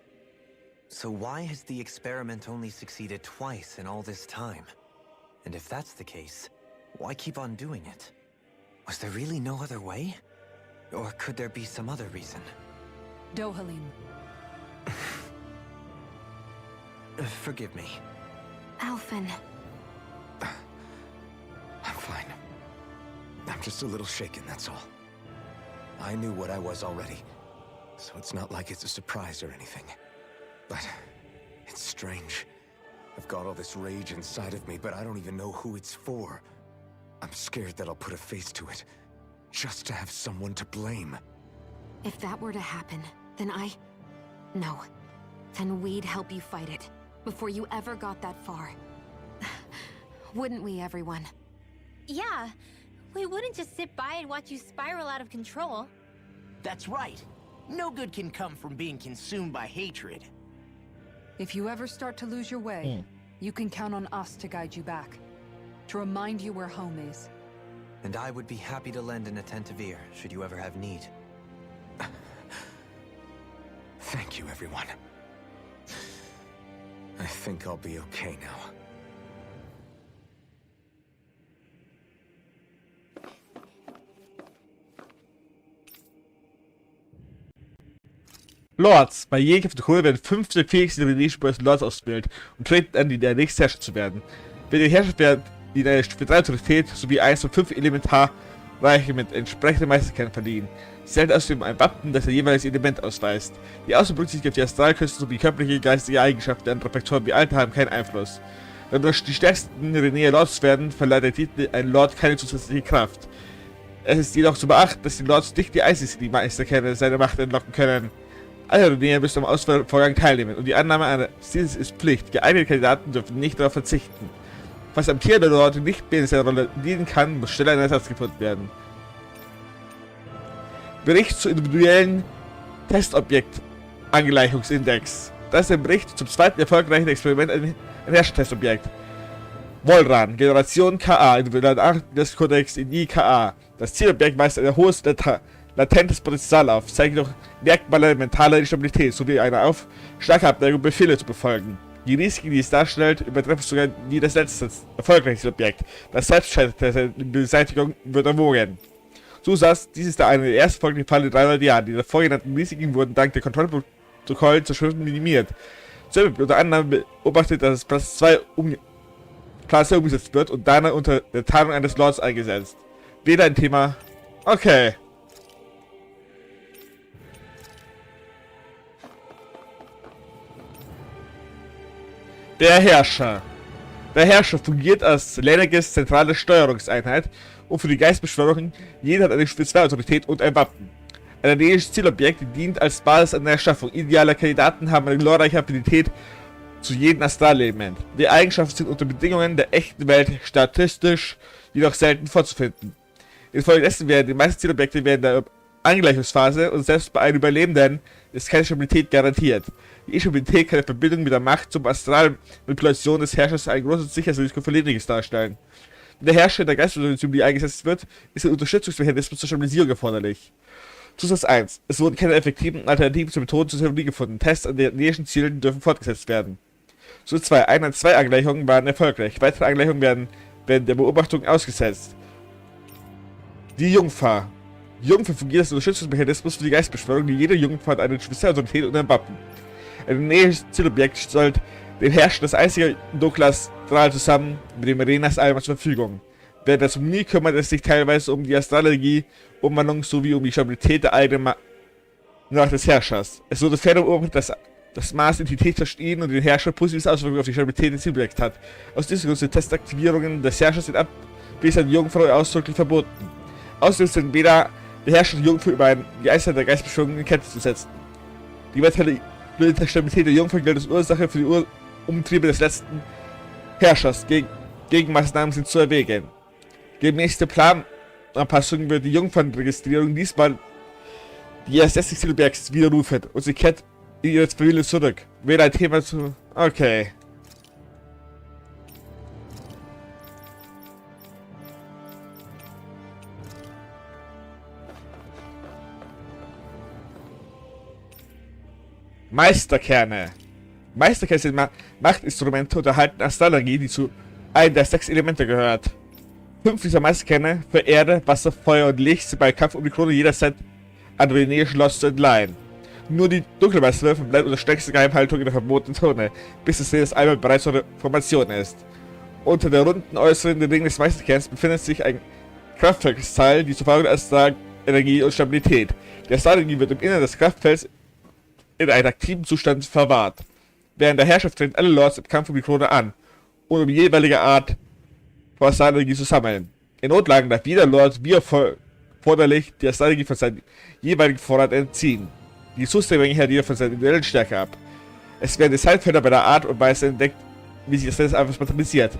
So why has the experiment only succeeded twice in all this time? And if that's the case, why keep on doing it? Was there really no other way? Or could there be some other reason? Dohalim. Forgive me. Alphen. I'm fine. I'm just a little shaken, that's all. I knew what I was already, so it's not like it's a surprise or anything. But it's strange. I've got all this rage inside of me, but I don't even know who it's for. I'm scared that I'll put a face to it, just to have someone to blame. If that were to happen, then No. Then we'd help you fight it, before you ever got that far. Wouldn't we, everyone? Yeah, we wouldn't just sit by and watch you spiral out of control. That's right. No good can come from being consumed by hatred. If you ever start to lose your way, you can count on us to guide you back. To remind you where home is. And I would be happy to lend an attentive ear, should you ever have need. Thank you, everyone. I think I'll be okay now. Lords. Bei jedem Kampf der Krone werden 5 der fähigsten Lenegis Lords ausgewählt und treten an, der nächste Herrscher zu werden. Wenn die Herrscher werden, die eine Stufe 3 Autorität sowie 1 von 5 Elementarreiche mit entsprechenden Meisterkernen verliehen. Sie erhalten außerdem ein Wappen, das ein jeweiliges Element ausweist. Die Außenberücksichtigung auf die Astralkünste sowie körperliche, geistige Eigenschaften anderer Faktoren wie Alter haben keinen Einfluss. Wenn durch die stärksten Renea Lords werden, verleiht der Titel einem Lord keine zusätzliche Kraft. Es ist jedoch zu beachten, dass die Lords nicht die einzigen sind, die Meisterkerne seine Macht entlocken können. Alle Renea müssen am Auswahlvorgang teilnehmen und die Annahme eines Zieles ist Pflicht. Geeignete Kandidaten dürfen nicht darauf verzichten. Falls am Tier der Lord nicht mehr in seiner Rolle dienen kann, muss schneller ein Ersatz gefunden werden. Bericht zu individuellen Testobjekt-Angleichungsindex. Das ist ein Bericht zum zweiten erfolgreichen Experiment ein Herrschertestobjekt. Volran, Generation KA, individueller des Kodex in IKA. Das Zielobjekt weist ein hohes latentes Potenzial auf, zeigt jedoch Merkmale mentaler Instabilität sowie eine starke Abneigung, Befehle zu befolgen. Die Risiken, die es darstellt, übertreffen sogar wie das letzte erfolgreiche Objekt. Das Selbstscheitern der Beseitigung wird erwogen. Zusatz, dies ist eine der ersten Folgen im Fall in 300 Jahren. Die davor genannten Risiken wurden dank der Kontrollprotokolle zur Schrift minimiert. So wird unter anderem beobachtet, dass Platz 2 umgesetzt wird und danach unter der Tarnung eines Lords eingesetzt. Weder ein Thema. Okay. Der Herrscher. Der Herrscher fungiert als Lenegis zentrale Steuerungseinheit und für die Geistbeschwörungen, jeder hat eine Spezialautorität und ein Wappen. Ein energetisches Zielobjekt dient als Basis an der Erschaffung. Ideale Kandidaten haben eine glorreiche Affinität zu jedem Astralelement. Die Eigenschaften sind unter Bedingungen der echten Welt statistisch jedoch selten vorzufinden. Infolgedessen werden die meisten Zielobjekte während der Angleichungsphase und selbst bei einem Überlebenden ist keine Stabilität garantiert. Die Instabilität kann in Verbindung mit der Macht zum Astralmanipulation des Herrschers ein großes Sicherheitsrisiko für Lenegis darstellen. Wenn der Herrscher in der Geistesposition eingesetzt wird, ist ein Unterstützungsmechanismus zur Stabilisierung erforderlich. Zusatz 1. Es wurden keine effektiven Alternativen zu Methoden zur Theorie gefunden. Tests an den nächsten Zielen dürfen fortgesetzt werden. Zusatz 2. 1 an 2 Angleichungen waren erfolgreich. Weitere Angleichungen werden während der Beobachtung ausgesetzt. Die Jungfer. Die Jungfer fungiert als Unterstützungsmechanismus für die Geistbeschwörung, die jede Jungfer hat eine Spezialautorität und ein Wappen. Ein näheres Zielobjekt stellt dem Herrscher das einzige dunkles Strahl zusammen mit dem Arenas einmal zur Verfügung. Während der Zeremonie kümmert es sich teilweise um die Astralenergie, Umwandlung sowie um die Stabilität der eigenen Macht des Herrschers. Es wurde ferner beobachtet, dass das Maß Entität zwischen ihnen und den Herrscher positive Auswirkungen auf die Stabilität des Zielobjekts hat. Aus diesem Grund sind Testaktivierungen des Herrschers sind abwesend an die Jungfrau ausdrücklich verboten. Außerdem sind weder der Herrscher und die Jungfrau über einen Geister der Geistbeschwörung in Kette zu setzen. Die weitere Stabilität der Jungfrau gilt als Ursache für die Umtriebe des letzten Herrschers. Gegenmaßnahmen sind zu erwägen. Gemäß der Plananpassung wird die Jungfernregistrierung diesmal die erst Zielobjekts widerrufen und sie kehrt in ihre Familie zurück. Wäre ein Thema zu... Okay. Meisterkerne. Meisterkerne sind Machtinstrumente und erhalten Astralenergie, die zu einem der 6 Elemente gehört. 5 dieser Meisterkerne für Erde, Wasser, Feuer und Licht sind bei Kampf um die Krone jederzeit an Lenegis Schloss zu entleihen. Nur die Dunkelmeisterwürfe bleibt unter strengster Geheimhaltung in der verbotenen Zone, bis das Reh einmal bereits zur Formation ist. Unter der runden äußeren Ring des Meisterkerns befindet sich ein Kraftfeldkristall, die zur Verfügung als Energie und Stabilität. Der Strategie wird im Inneren des Kraftfelds in einem aktiven Zustand verwahrt. Während der Herrschaft treten alle Lords im Kampf um die Krone an, um die jeweilige Art von Strategie zu sammeln. In Notlagen darf jeder Lord wie erforderlich die Strategie von seinem jeweiligen Vorrat entziehen. Die Zustände hängt jeder von seiner individuellen Stärke ab. Es werden Designfelder bei der Art und Weise entdeckt, wie sich das einfach materialisiert.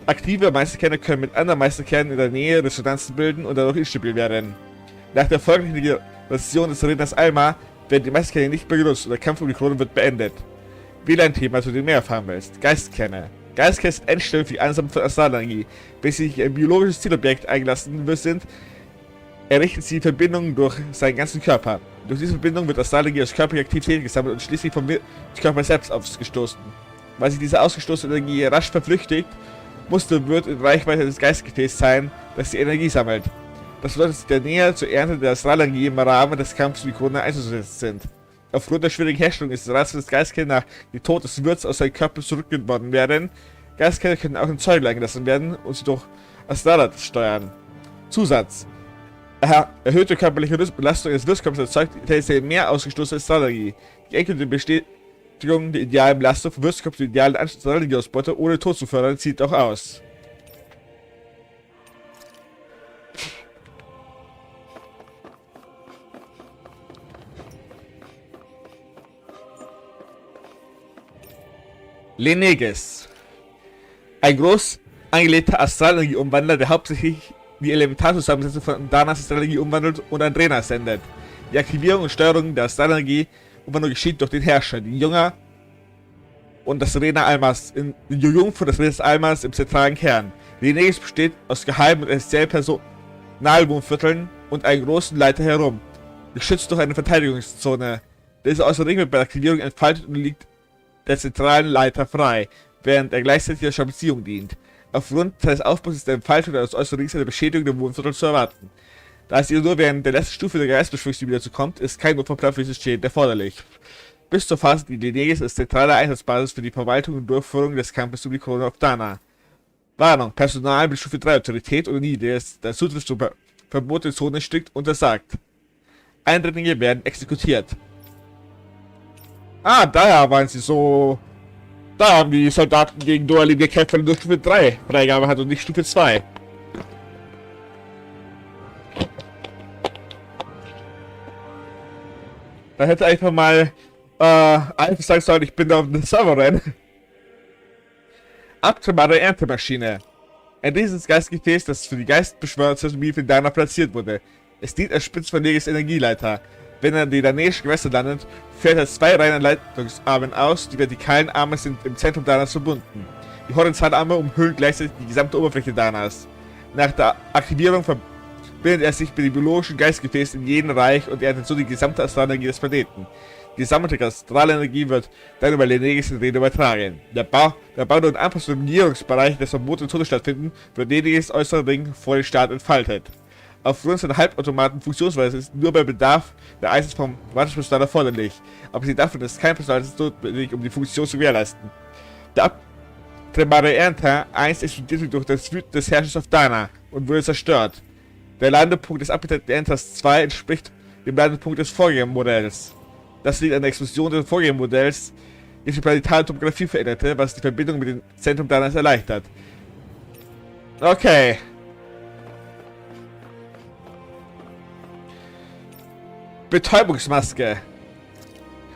Aktive Meisterkerne können mit anderen Meisterkernen in der Nähe Resonanzen bilden und dadurch instabil werden. Nach der erfolgreichen Generation des Redners Alma werden die Meisterkerne nicht mehr genutzt und der Kampf um die Krone wird beendet. Wähle ein Thema, zu dem du mehr erfahren willst. Geistkerne. Geistkerne sind Endstellen für die Ansammlung von Astralenergie. Wenn sie sich ein biologisches Zielobjekt eingelassen sind, errichten sie Verbindungen durch seinen ganzen Körper. Durch diese Verbindung wird Astralenergie aus körperlicher Aktivität gesammelt und schließlich vom Körper selbst ausgestoßen. Weil sich diese ausgestoßene Energie rasch verflüchtigt, muss der Wirt in Reichweite des Geistgefäßes sein, das die Energie sammelt. Das bedeutet, dass sie der Nähe zur Ernte der Astralenergie im Rahmen des Kampfes um die Krone einzusetzen sind. Aufgrund der schwierigen Herstellung ist das Rätsel des Geistkerns nach dem Tod des Wirts aus seinem Körper zurückgewonnen werden. Geistkerne können auch in Zeugen eingelassen werden und sie durch Astralat steuern. Zusatz: erhöhte körperliche Belastung des Wirtskörpers erzeugt tendenziell mehr ausgestoßene Astralenergie. Die endgültige Bestätigung der idealen Belastung vom Wirtskörper zur idealen Astralenergieausbeute ohne Tod zu fördern, zieht auch aus. Lenegis. Ein groß angelegter Astralenergieumwandler, der hauptsächlich die Elementarzusammensetzung von Danas Astralenergie umwandelt und an Drena sendet. Die Aktivierung und Steuerung der Astralenergie-Umwandlung geschieht durch den Herrscher, die Jünger und das Rena Almas, die Jungfrau des Renes Almas im zentralen Kern. Lenegis besteht aus geheimen und essentiellen Personalwohnvierteln und einem großen Leiter herum, geschützt durch eine Verteidigungszone. Diese äußere Ring wird bei der Aktivierung entfaltet und liegt der zentralen Leiter frei, während er gleichzeitig der Stabilisierung dient. Aufgrund seines Aufbaus ist der Entfaltung des äußeren Rings eine Beschädigung der Wohnviertel zu erwarten. Da es ihr nur während der letzten Stufe der Geistbeschwörung wieder zu kommt, ist kein Notfallplan für dieses Schäden erforderlich. Bis zur Phase die Lenegis ist zentrale Einsatzbasis für die Verwaltung und Durchführung des Kampfes um die Krone auf Dana. Warnung: Personal mit Stufe 3 Autorität oder niedriges, der Zutritt zur verbotenen Zone strikt untersagt. Eindringlinge werden exekutiert. Ah, daher waren sie so. Da haben die Soldaten gegen Dualim gekämpft, weil er nur Stufe 3 Freigabe hat und nicht Stufe 2. Da hätte einfach mal einfach sagen sollen, ich bin da auf den Server. Abtrennbare Erntemaschine. Ein riesiges Geistgefäß, das für die Geistbeschwörungstheorie für Dana platziert wurde. Es dient als Spitze von Lenegis Energieleiter. Wenn er in die danäischen Gewässer landet, fährt er 2 Reihen an Leitungsarmen aus. Die vertikalen Arme sind im Zentrum Danas verbunden. Die horizontalen Arme umhüllen gleichzeitig die gesamte Oberfläche Danas. Nach der Aktivierung verbindet er sich mit dem biologischen Geistgefäß in jedem Reich und erntet so die gesamte Astralenergie des Planeten. Die gesammelte Astralenergie wird dann über Lenegis in Rede übertragen. Der Bau und Anpassung im Regierungsbereich des verbotenen Todes stattfinden, wird Lenegis äußerer Ring vor dem Start entfaltet. Aufgrund seiner halbautomaten Funktionsweise ist nur bei Bedarf der Einsatz vom Wartungspersonal erforderlich. Abgesehen davon ist kein Personal notwendig, um die Funktion zu gewährleisten. Der abtrennbare Ernter einst explodierte durch das Wüten des Herrschers auf Dana und wurde zerstört. Der Landepunkt des abgetrennten Ernters 2 entspricht dem Landepunkt des Vorgängermodells. Das liegt an der Explosion des Vorgängermodells, die die planetare Topographie veränderte, was die Verbindung mit dem Zentrum Danas erleichtert. Okay. Betäubungsmaske.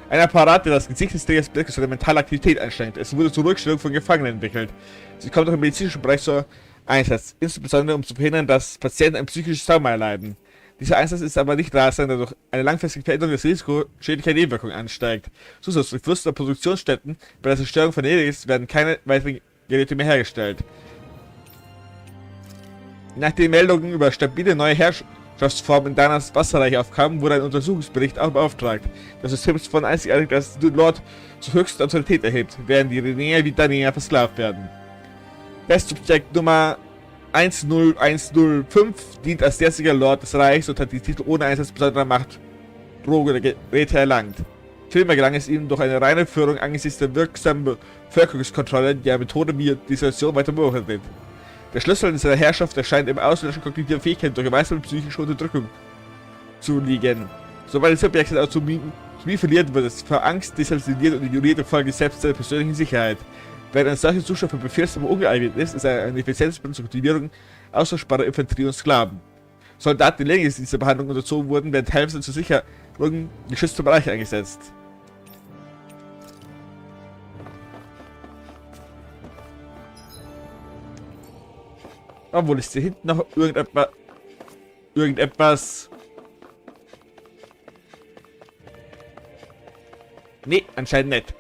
Ein Apparat, der das Gesicht des Trägers bedeckt und seine mentale Aktivität einschränkt. Es wurde zur Rückstellung von Gefangenen entwickelt. Sie kommt auch im medizinischen Bereich zur Einsatz, insbesondere um zu verhindern, dass Patienten ein psychisches Trauma erleiden. Dieser Einsatz ist aber nicht rasend, da durch eine langfristige Veränderung des Risikos schädlicher Nebenwirkungen ansteigt. Zusätzlich Verlust der Produktionsstätten bei der Zerstörung von Lenegis werden keine weiteren Geräte mehr hergestellt. Nach den Meldungen über stabile neue Herrschaftsformen in Danas Wasserreich aufkamen, wurde ein Untersuchungsbericht auch beauftragt. Das System ist von einzigartig, dass der Lord zur höchsten Autorität erhebt, während die Renea wie Danea versklavt werden. Testsubjekt Nummer 10105 dient als derziger Lord des Reichs und hat die Titel ohne Einsatz besonderer Macht Drogen oder Geräte erlangt. Vielmehr gelang es ihm durch eine reine Führung angesichts der wirksamen Bevölkerungskontrolle, die Methode wie die Isolation weiter beobachtet wird. Der Schlüssel in seiner Herrschaft erscheint im Auslöschen kognitiver Fähigkeiten durch gemeinsame psychische Unterdrückung zu liegen. Sobald das Subjekt seine Autonomie verliert, wird es vor Angst desillusioniert und ignoriert infolge selbst seiner persönlichen Sicherheit. Während ein solcher Zustand für Befehlshaber ungeeignet ist, ist er eine effiziente zur Kultivierung austauschbarer Infanterie und Sklaven. Soldaten, die längst dieser Behandlung unterzogen wurden, werden teilweise zur Sicherung geschützter Bereiche eingesetzt. Obwohl ist hier hinten noch irgendetwas. Nee, anscheinend nicht.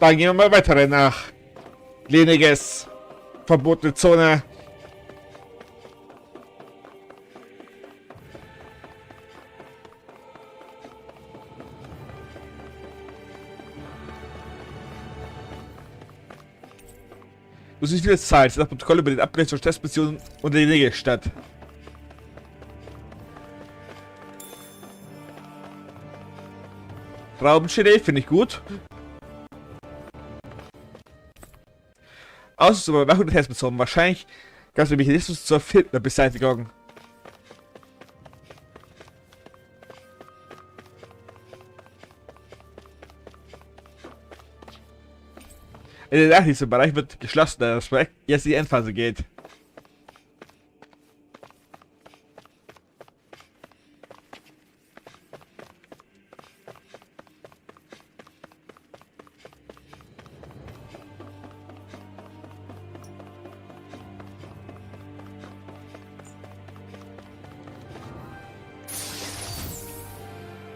Dann gehen wir mal weiter nach Lenegis. Verbotene Zone. Du siehst viele Zahlen, das Protokoll über den Abgleich zur Testmission und der Lenegis-Stadt. Raumschädel finde ich gut. Außer zur Überwachung der Testmission. Wahrscheinlich gab es den Mechanismus zur Filterbeseitigung. In der Nacht, dieser Bereich wird geschlossen, da das Projekt jetzt in die Endphase geht.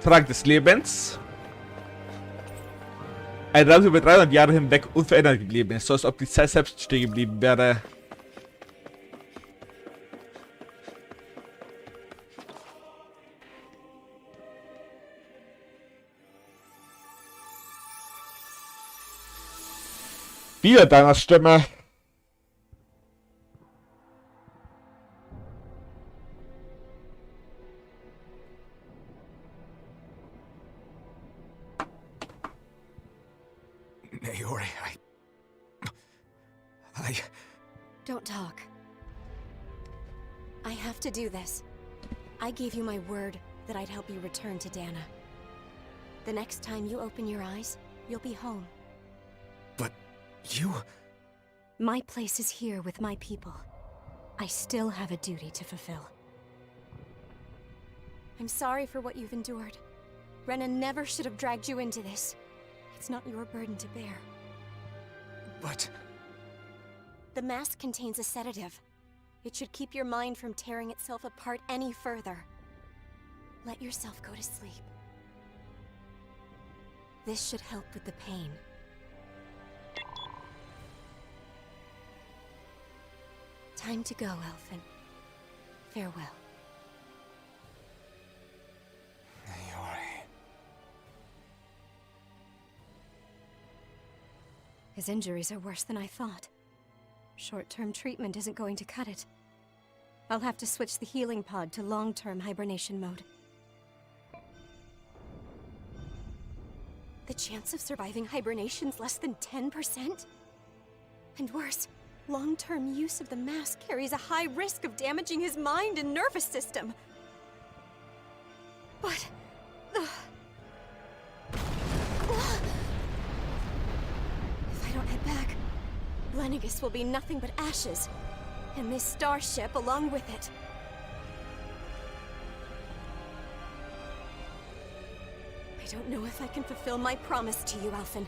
Trank des Lebens. Ein Raum über 300 Jahre hinweg unverändert geblieben ist, so als ob die Zeit selbst stehen geblieben wäre. Wieder deiner Stimme. Naori, Don't talk. I have to do this. I gave you my word that I'd help you return to Dana. The next time you open your eyes, you'll be home. But you... My place is here with my people. I still have a duty to fulfill. I'm sorry for what you've endured. Rena never should have dragged you into this. It's not your burden to bear. But... The mask contains a sedative. It should keep your mind from tearing itself apart any further. Let yourself go to sleep. This should help with the pain. Time to go, Elfin. Farewell. Naori... His injuries are worse than I thought. Short-term treatment isn't going to cut it. I'll have to switch the healing pod to long-term hibernation mode. The chance of surviving hibernation's less than 10%? And worse, long-term use of the mask carries a high risk of damaging his mind and nervous system. But... If I don't head back, Lenegis will be nothing but ashes, and this starship along with it. I don't know if I can fulfill my promise to you, Alphen.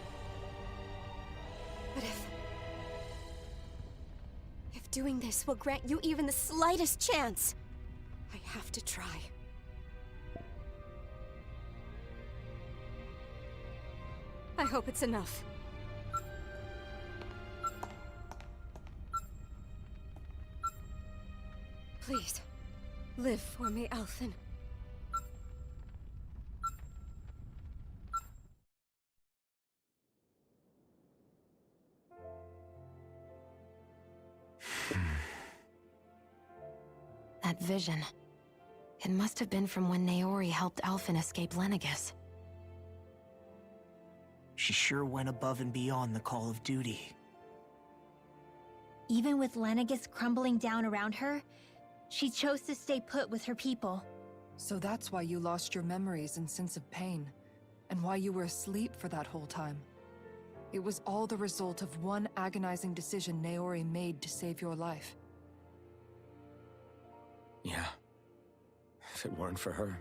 But if doing this will grant you even the slightest chance, I have to try. I hope it's enough. Please, live for me, Alphen. That vision. It must have been from when Naori helped Alphen escape Lenegis. She sure went above and beyond the call of duty. Even with Lenegis crumbling down around her, she chose to stay put with her people. So that's why you lost your memories and sense of pain, and why you were asleep for that whole time. It was all the result of one agonizing decision Naori made to save your life. Yeah. If it weren't for her,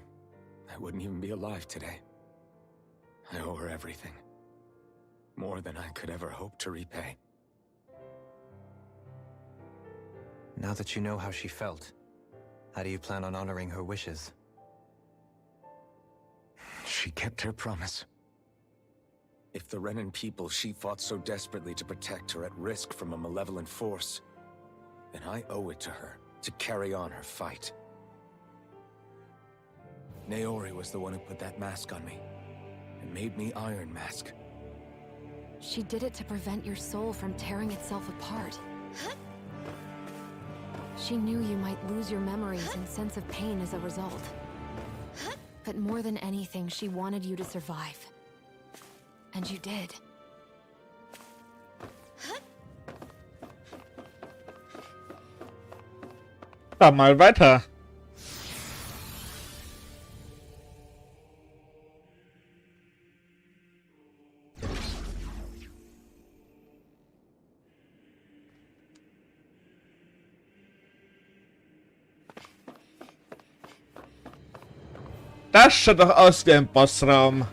I wouldn't even be alive today. I owe her everything. More than I could ever hope to repay. Now that you know how she felt, how do you plan on honoring her wishes? She kept her promise. If the Renan people she fought so desperately to protect are at risk from a malevolent force, then I owe it to her to carry on her fight. Naori was the one who put that mask on me, and made me Iron Mask. She did it to prevent your soul from tearing itself apart. She knew you might lose your memories and sense of pain as a result. But more than anything, she wanted you to survive. And you did. Dann mal weiter. Das schaut doch aus wie ein Bossraum.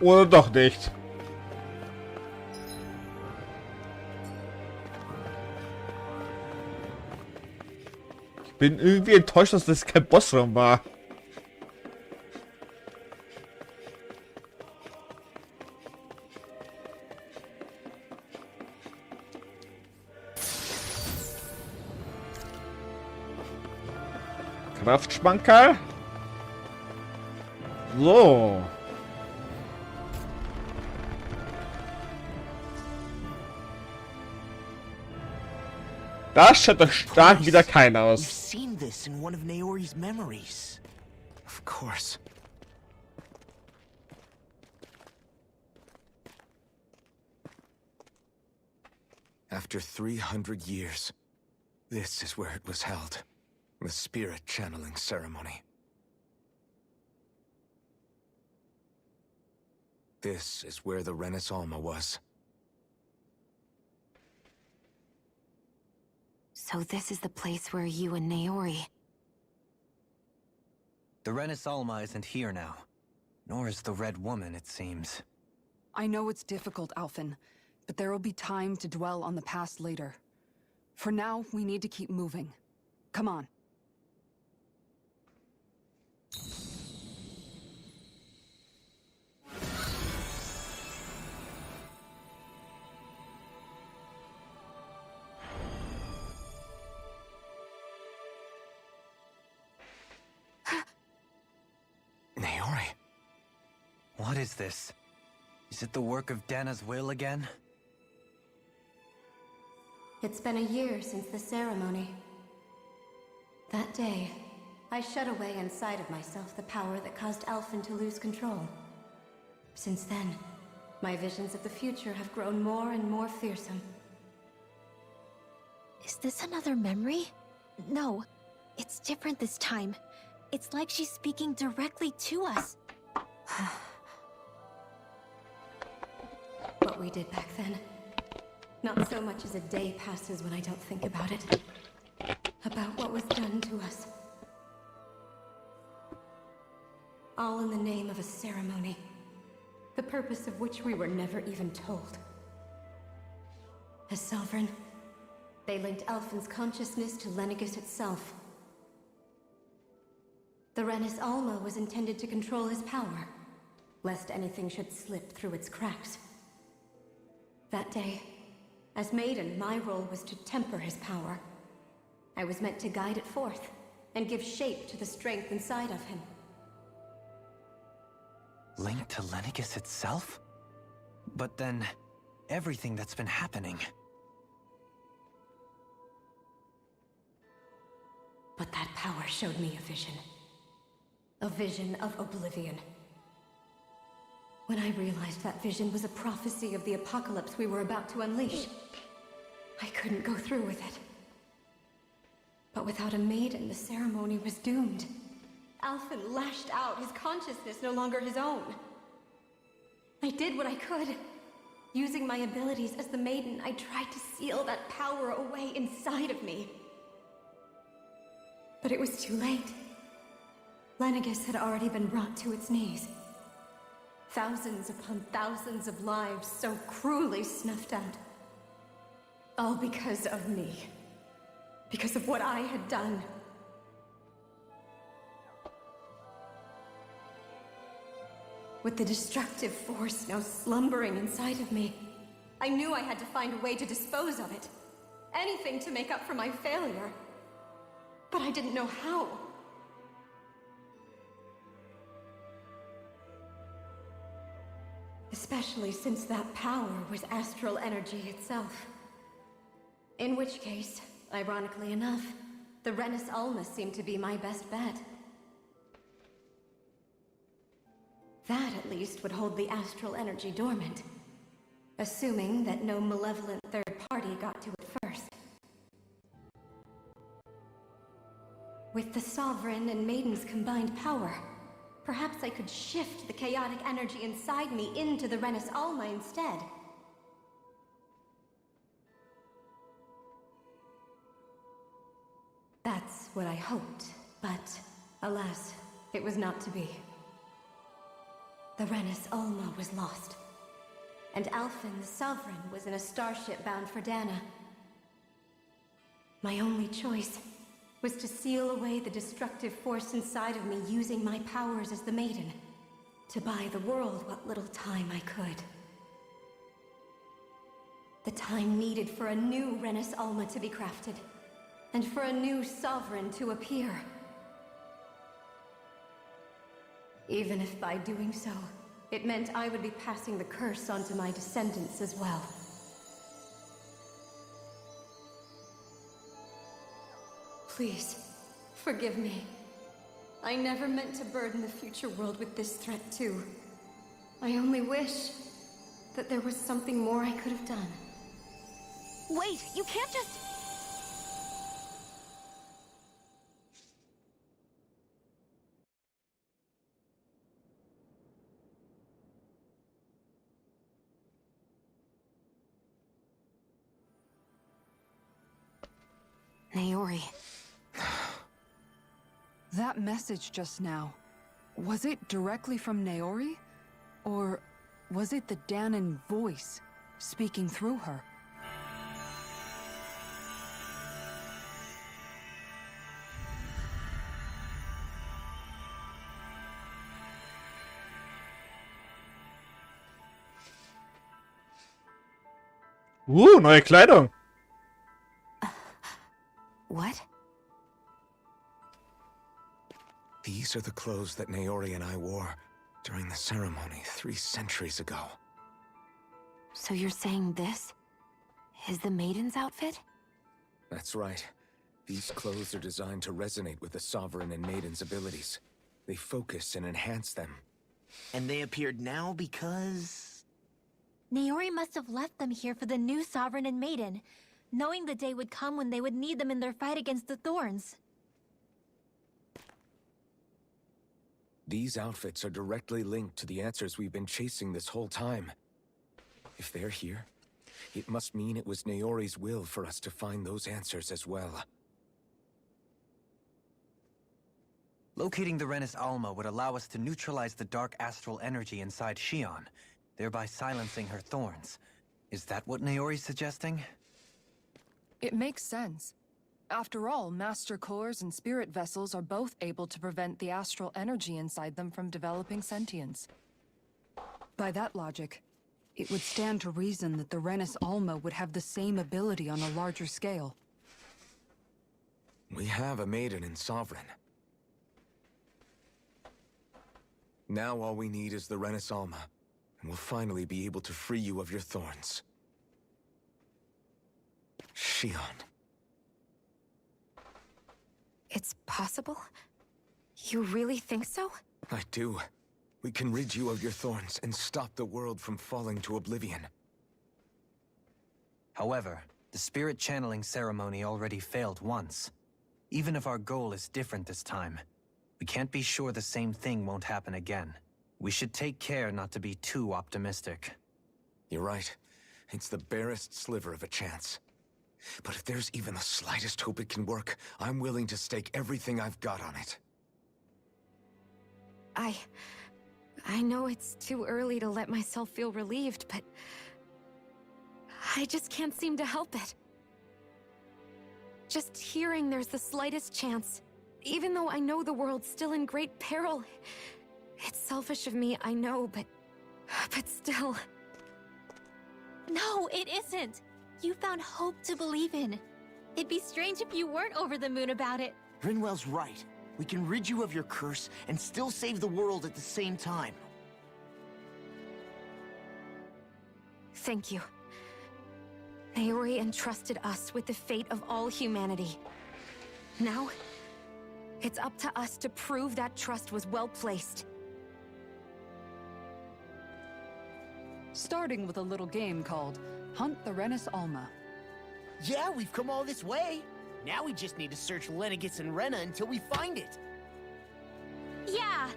Oder doch nicht. Ich bin irgendwie enttäuscht, dass das kein Bossraum war. Kraftschmankerl. So. Das schaut doch stark wieder kein We've aus. seen this in one of Naori's memories. Of course. After 300 years, this is where it was held. The spirit channeling ceremony. This is where the Renis Alma was. So this is the place where you and Naori... The Renis Alma isn't here now. Nor is the Red Woman, it seems. I know it's difficult, Alphen, but there will be time to dwell on the past later. For now, we need to keep moving. Come on. Naori. What is this? Is it the work of Dana's will again? It's been a year since the ceremony. That day, I shut away inside of myself the power that caused Alphen to lose control. Since then, my visions of the future have grown more and more fearsome. Is this another memory? No, it's different this time. It's like she's speaking directly to us. What we did back then. Not so much as a day passes when I don't think about it. About what was done to us. All in the name of a ceremony. The purpose of which we were never even told. As Sovereign, they linked Alphen's consciousness to Lenegis itself. The Renis Alma was intended to control his power, lest anything should slip through its cracks. That day, as Maiden, my role was to temper his power. I was meant to guide it forth, and give shape to the strength inside of him. Linked to Lenegis itself? But then, everything that's been happening... But that power showed me a vision. A vision of oblivion. When I realized that vision was a prophecy of the apocalypse we were about to unleash, I couldn't go through with it. But without a maiden, the ceremony was doomed. Alphen lashed out, his consciousness no longer his own. I did what I could. Using my abilities as the maiden, I tried to seal that power away inside of me. But it was too late. Lenegis had already been brought to its knees. Thousands upon thousands of lives so cruelly snuffed out. All because of me. Because of what I had done. With the destructive force now slumbering inside of me, I knew I had to find a way to dispose of it. Anything to make up for my failure. But I didn't know how. Especially since that power was astral energy itself. In which case, ironically enough, the Renis Alma seemed to be my best bet. That, at least, would hold the astral energy dormant. Assuming that no malevolent third party got to it first. With the Sovereign and Maiden's combined power, perhaps I could shift the chaotic energy inside me into the Renis Alma instead. That's what I hoped, but alas, it was not to be. The Renis Alma was lost, and Alphen the Sovereign was in a starship bound for Dana. My only choice was to seal away the destructive force inside of me using my powers as the Maiden, to buy the world what little time I could. The time needed for a new Renis Alma to be crafted, and for a new Sovereign to appear. Even if by doing so, it meant I would be passing the curse onto my descendants as well. Please, forgive me. I never meant to burden the future world with this threat too. I only wish that there was something more I could have done. Wait, you can't just... Naori. That message just now, was it directly from Naori? Or was it the Danon voice speaking through her? Neue Kleidung. What? These are the clothes that Naori and I wore during the ceremony 3 centuries ago. So you're saying this is the Maiden's outfit? That's right. These clothes are designed to resonate with the Sovereign and Maiden's abilities. They focus and enhance them. And they appeared now because... Naori must have left them here for the new Sovereign and Maiden, knowing the day would come when they would need them in their fight against the Thorns. These outfits are directly linked to the answers we've been chasing this whole time. If they're here, it must mean it was Naori's will for us to find those answers as well. Locating the Renis Alma would allow us to neutralize the dark astral energy inside Shion, thereby silencing her thorns. Is that what Naori's suggesting? It makes sense. After all, Master Cores and Spirit Vessels are both able to prevent the astral energy inside them from developing sentience. By that logic, it would stand to reason that the Renis Alma would have the same ability on a larger scale. We have a Maiden and Sovereign. Now all we need is the Renis Alma, and we'll finally be able to free you of your thorns. Shion. It's possible? You really think so? I do. We can rid you of your thorns and stop the world from falling to oblivion. However, the spirit channeling ceremony already failed once. Even if our goal is different this time, we can't be sure the same thing won't happen again. We should take care not to be too optimistic. You're right. It's the barest sliver of a chance. But if there's even the slightest hope it can work, I'm willing to stake everything I've got on it. I know it's too early to let myself feel relieved, but I just can't seem to help it. Just hearing there's the slightest chance, even though I know the world's still in great peril. It's selfish of me, I know, but still. No, it isn't. You found hope to believe in. It'd be strange if you weren't over the moon about it. Rinwell's right. We can rid you of your curse and still save the world at the same time. Thank you. Naori entrusted us with the fate of all humanity. Now, it's up to us to prove that trust was well placed. Starting with a little game called Hunt the Rennis Alma. Yeah, we've come all this way. Now we just need to search Lenegis and Rena until we find it. Yeah,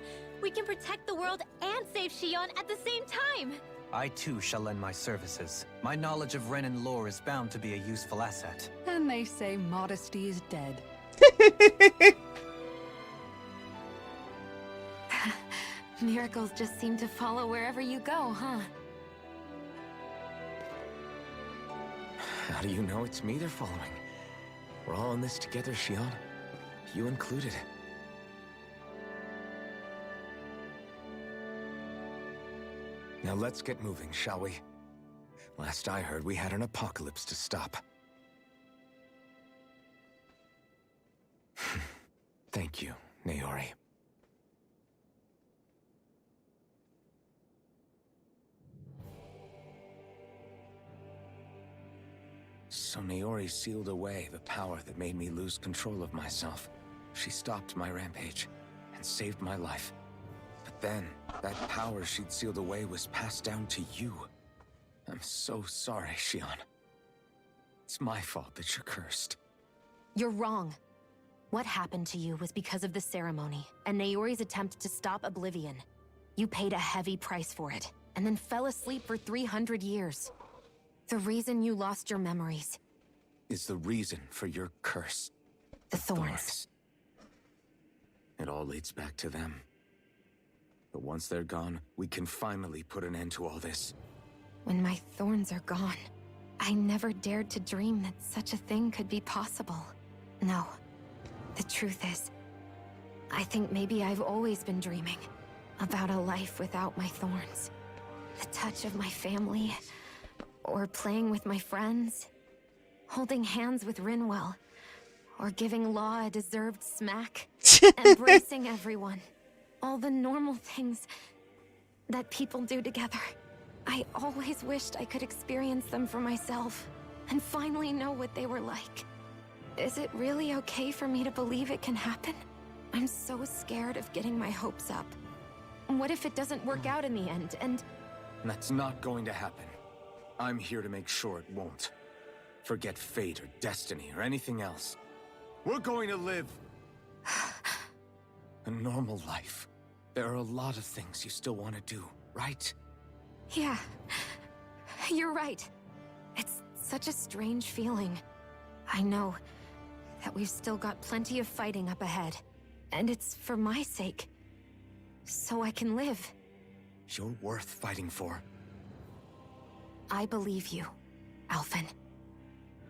we can protect the world and save Shion at the same time. I too shall lend my services. My knowledge of Renan lore is bound to be a useful asset. And they say modesty is dead. Miracles just seem to follow wherever you go, huh? How do you know it's me they're following? We're all in this together, Shion. You included. Now let's get moving, shall we? Last I heard, we had an apocalypse to stop. Thank you, Naori. So Naori sealed away the power that made me lose control of myself. She stopped my rampage and saved my life. But then, that power she'd sealed away was passed down to you. I'm so sorry, Shion. It's my fault that you're cursed. You're wrong. What happened to you was because of the ceremony, and Naori's attempt to stop Oblivion. You paid a heavy price for it, and then fell asleep for 300 years. The reason you lost your memories is the reason for your curse. The thorns. It all leads back to them. But once they're gone, we can finally put an end to all this. When my thorns are gone, I never dared to dream that such a thing could be possible. No. The truth is, I think maybe I've always been dreaming about a life without my thorns. The touch of my family, or playing with my friends, holding hands with Rinwell, or giving Law a deserved smack, embracing everyone. All the normal things that people do together. I always wished I could experience them for myself, and finally know what they were like. Is it really okay for me to believe it can happen? I'm so scared of getting my hopes up. What if it doesn't work out in the end, and... That's not going to happen. I'm here to make sure it won't. Forget fate or destiny or anything else. We're going to live a normal life. There are a lot of things you still want to do, right? Yeah, you're right. It's such a strange feeling. I know that we've still got plenty of fighting up ahead, and it's for my sake, so I can live. You're worth fighting for. I believe you, Alphen.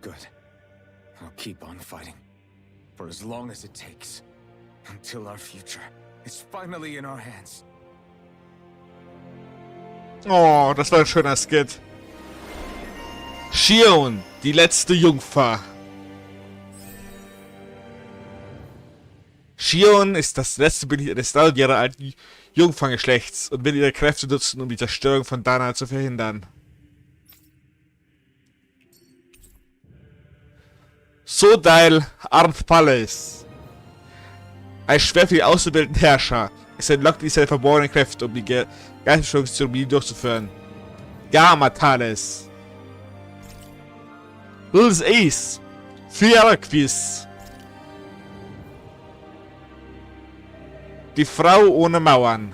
Good. I'll keep on fighting. For as long as it takes. Until our future is finally in our hands. Oh, das war ein schöner Skit. Shion, die letzte Jungfer. Shion ist das letzte Mitglied eines 1000 Jahre alten Jungferngeschlechts und will ihre Kräfte nutzen, um die Zerstörung von Dana zu verhindern. Sodal Arth Palace. Ein Schwert für die auszubildenden Herrscher. Es entlockt die seine verborgenen Kräfte, um die Geistesstörungszeremonie durchzuführen. Gamma Thales. Wills Ace. Quiz. Die Frau ohne Mauern.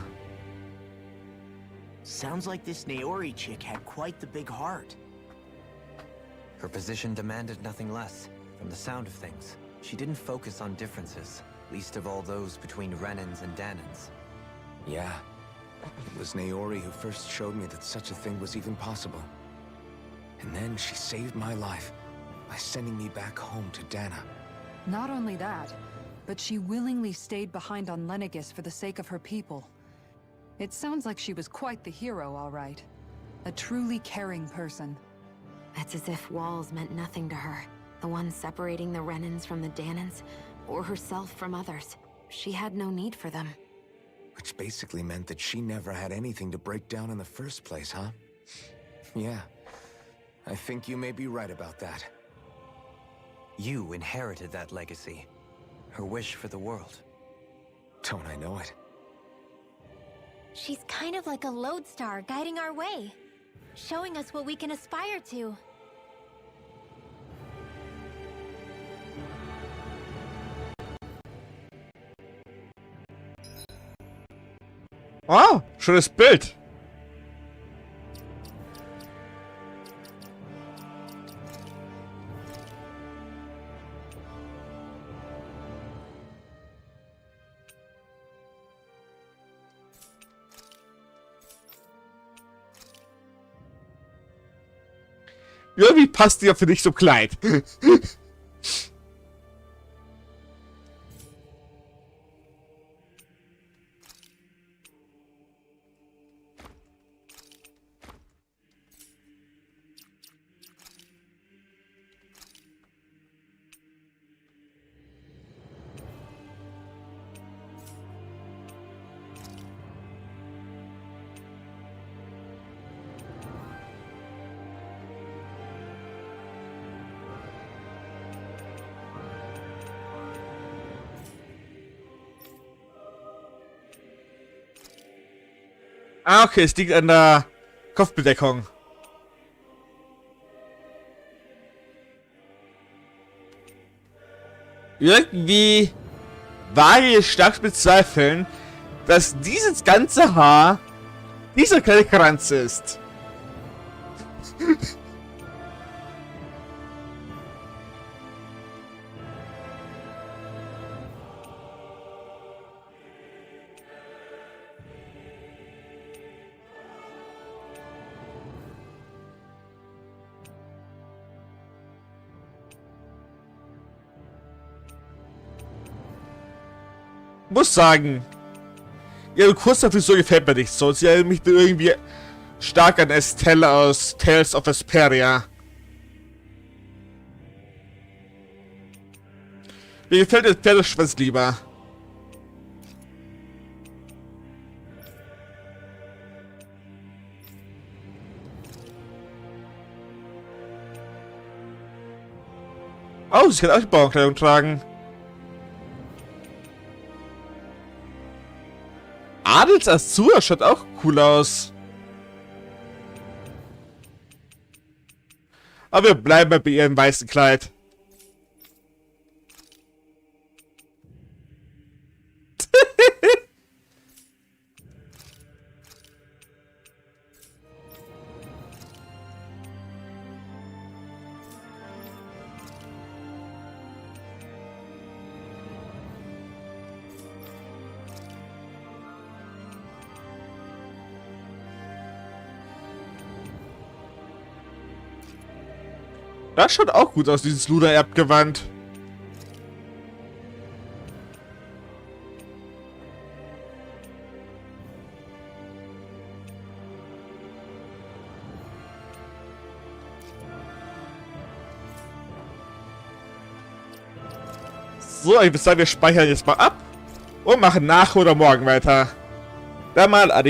Sounds like this Naori chick had quite the big heart. Her position demanded nothing less. From the sound of things, she didn't focus on differences, least of all those between Renans and Danans. Yeah. It was Naori who first showed me that such a thing was even possible. And then she saved my life by sending me back home to Dana. Not only that, but she willingly stayed behind on Lenegis for the sake of her people. It sounds like she was quite the hero, all right. A truly caring person. It's as if walls meant nothing to her. The ones separating the Renans from the Danans, or herself from others. She had no need for them. Which basically meant that she never had anything to break down in the first place, huh? Yeah. I think you may be right about that. You inherited that legacy. Her wish for the world. Don't I know it? She's kind of like a lodestar guiding our way, showing us what we can aspire to. Oh, schönes Bild. Irgendwie passt die ja für dich so Kleid. Ah, okay, es liegt an der Kopfbedeckung. Irgendwie wage ich stark zu bezweifeln, dass dieses ganze Haar dieser kleine Kranz ist. Muss sagen, ihre kurze Frisur gefällt mir nicht so. Sie erinnert mich irgendwie stark an Estelle aus Tales of Vesperia. Mir gefällt der Pferdeschwanz lieber. Oh, sie kann auch die Bauernkleidung tragen. Adels Azur schaut auch cool aus. Aber wir bleiben bei ihrem weißen Kleid. Das schaut auch gut aus, dieses Luder-Erbgewand. So, ich würde sagen, wir speichern jetzt mal ab und machen nach oder morgen weiter. Dann mal adios.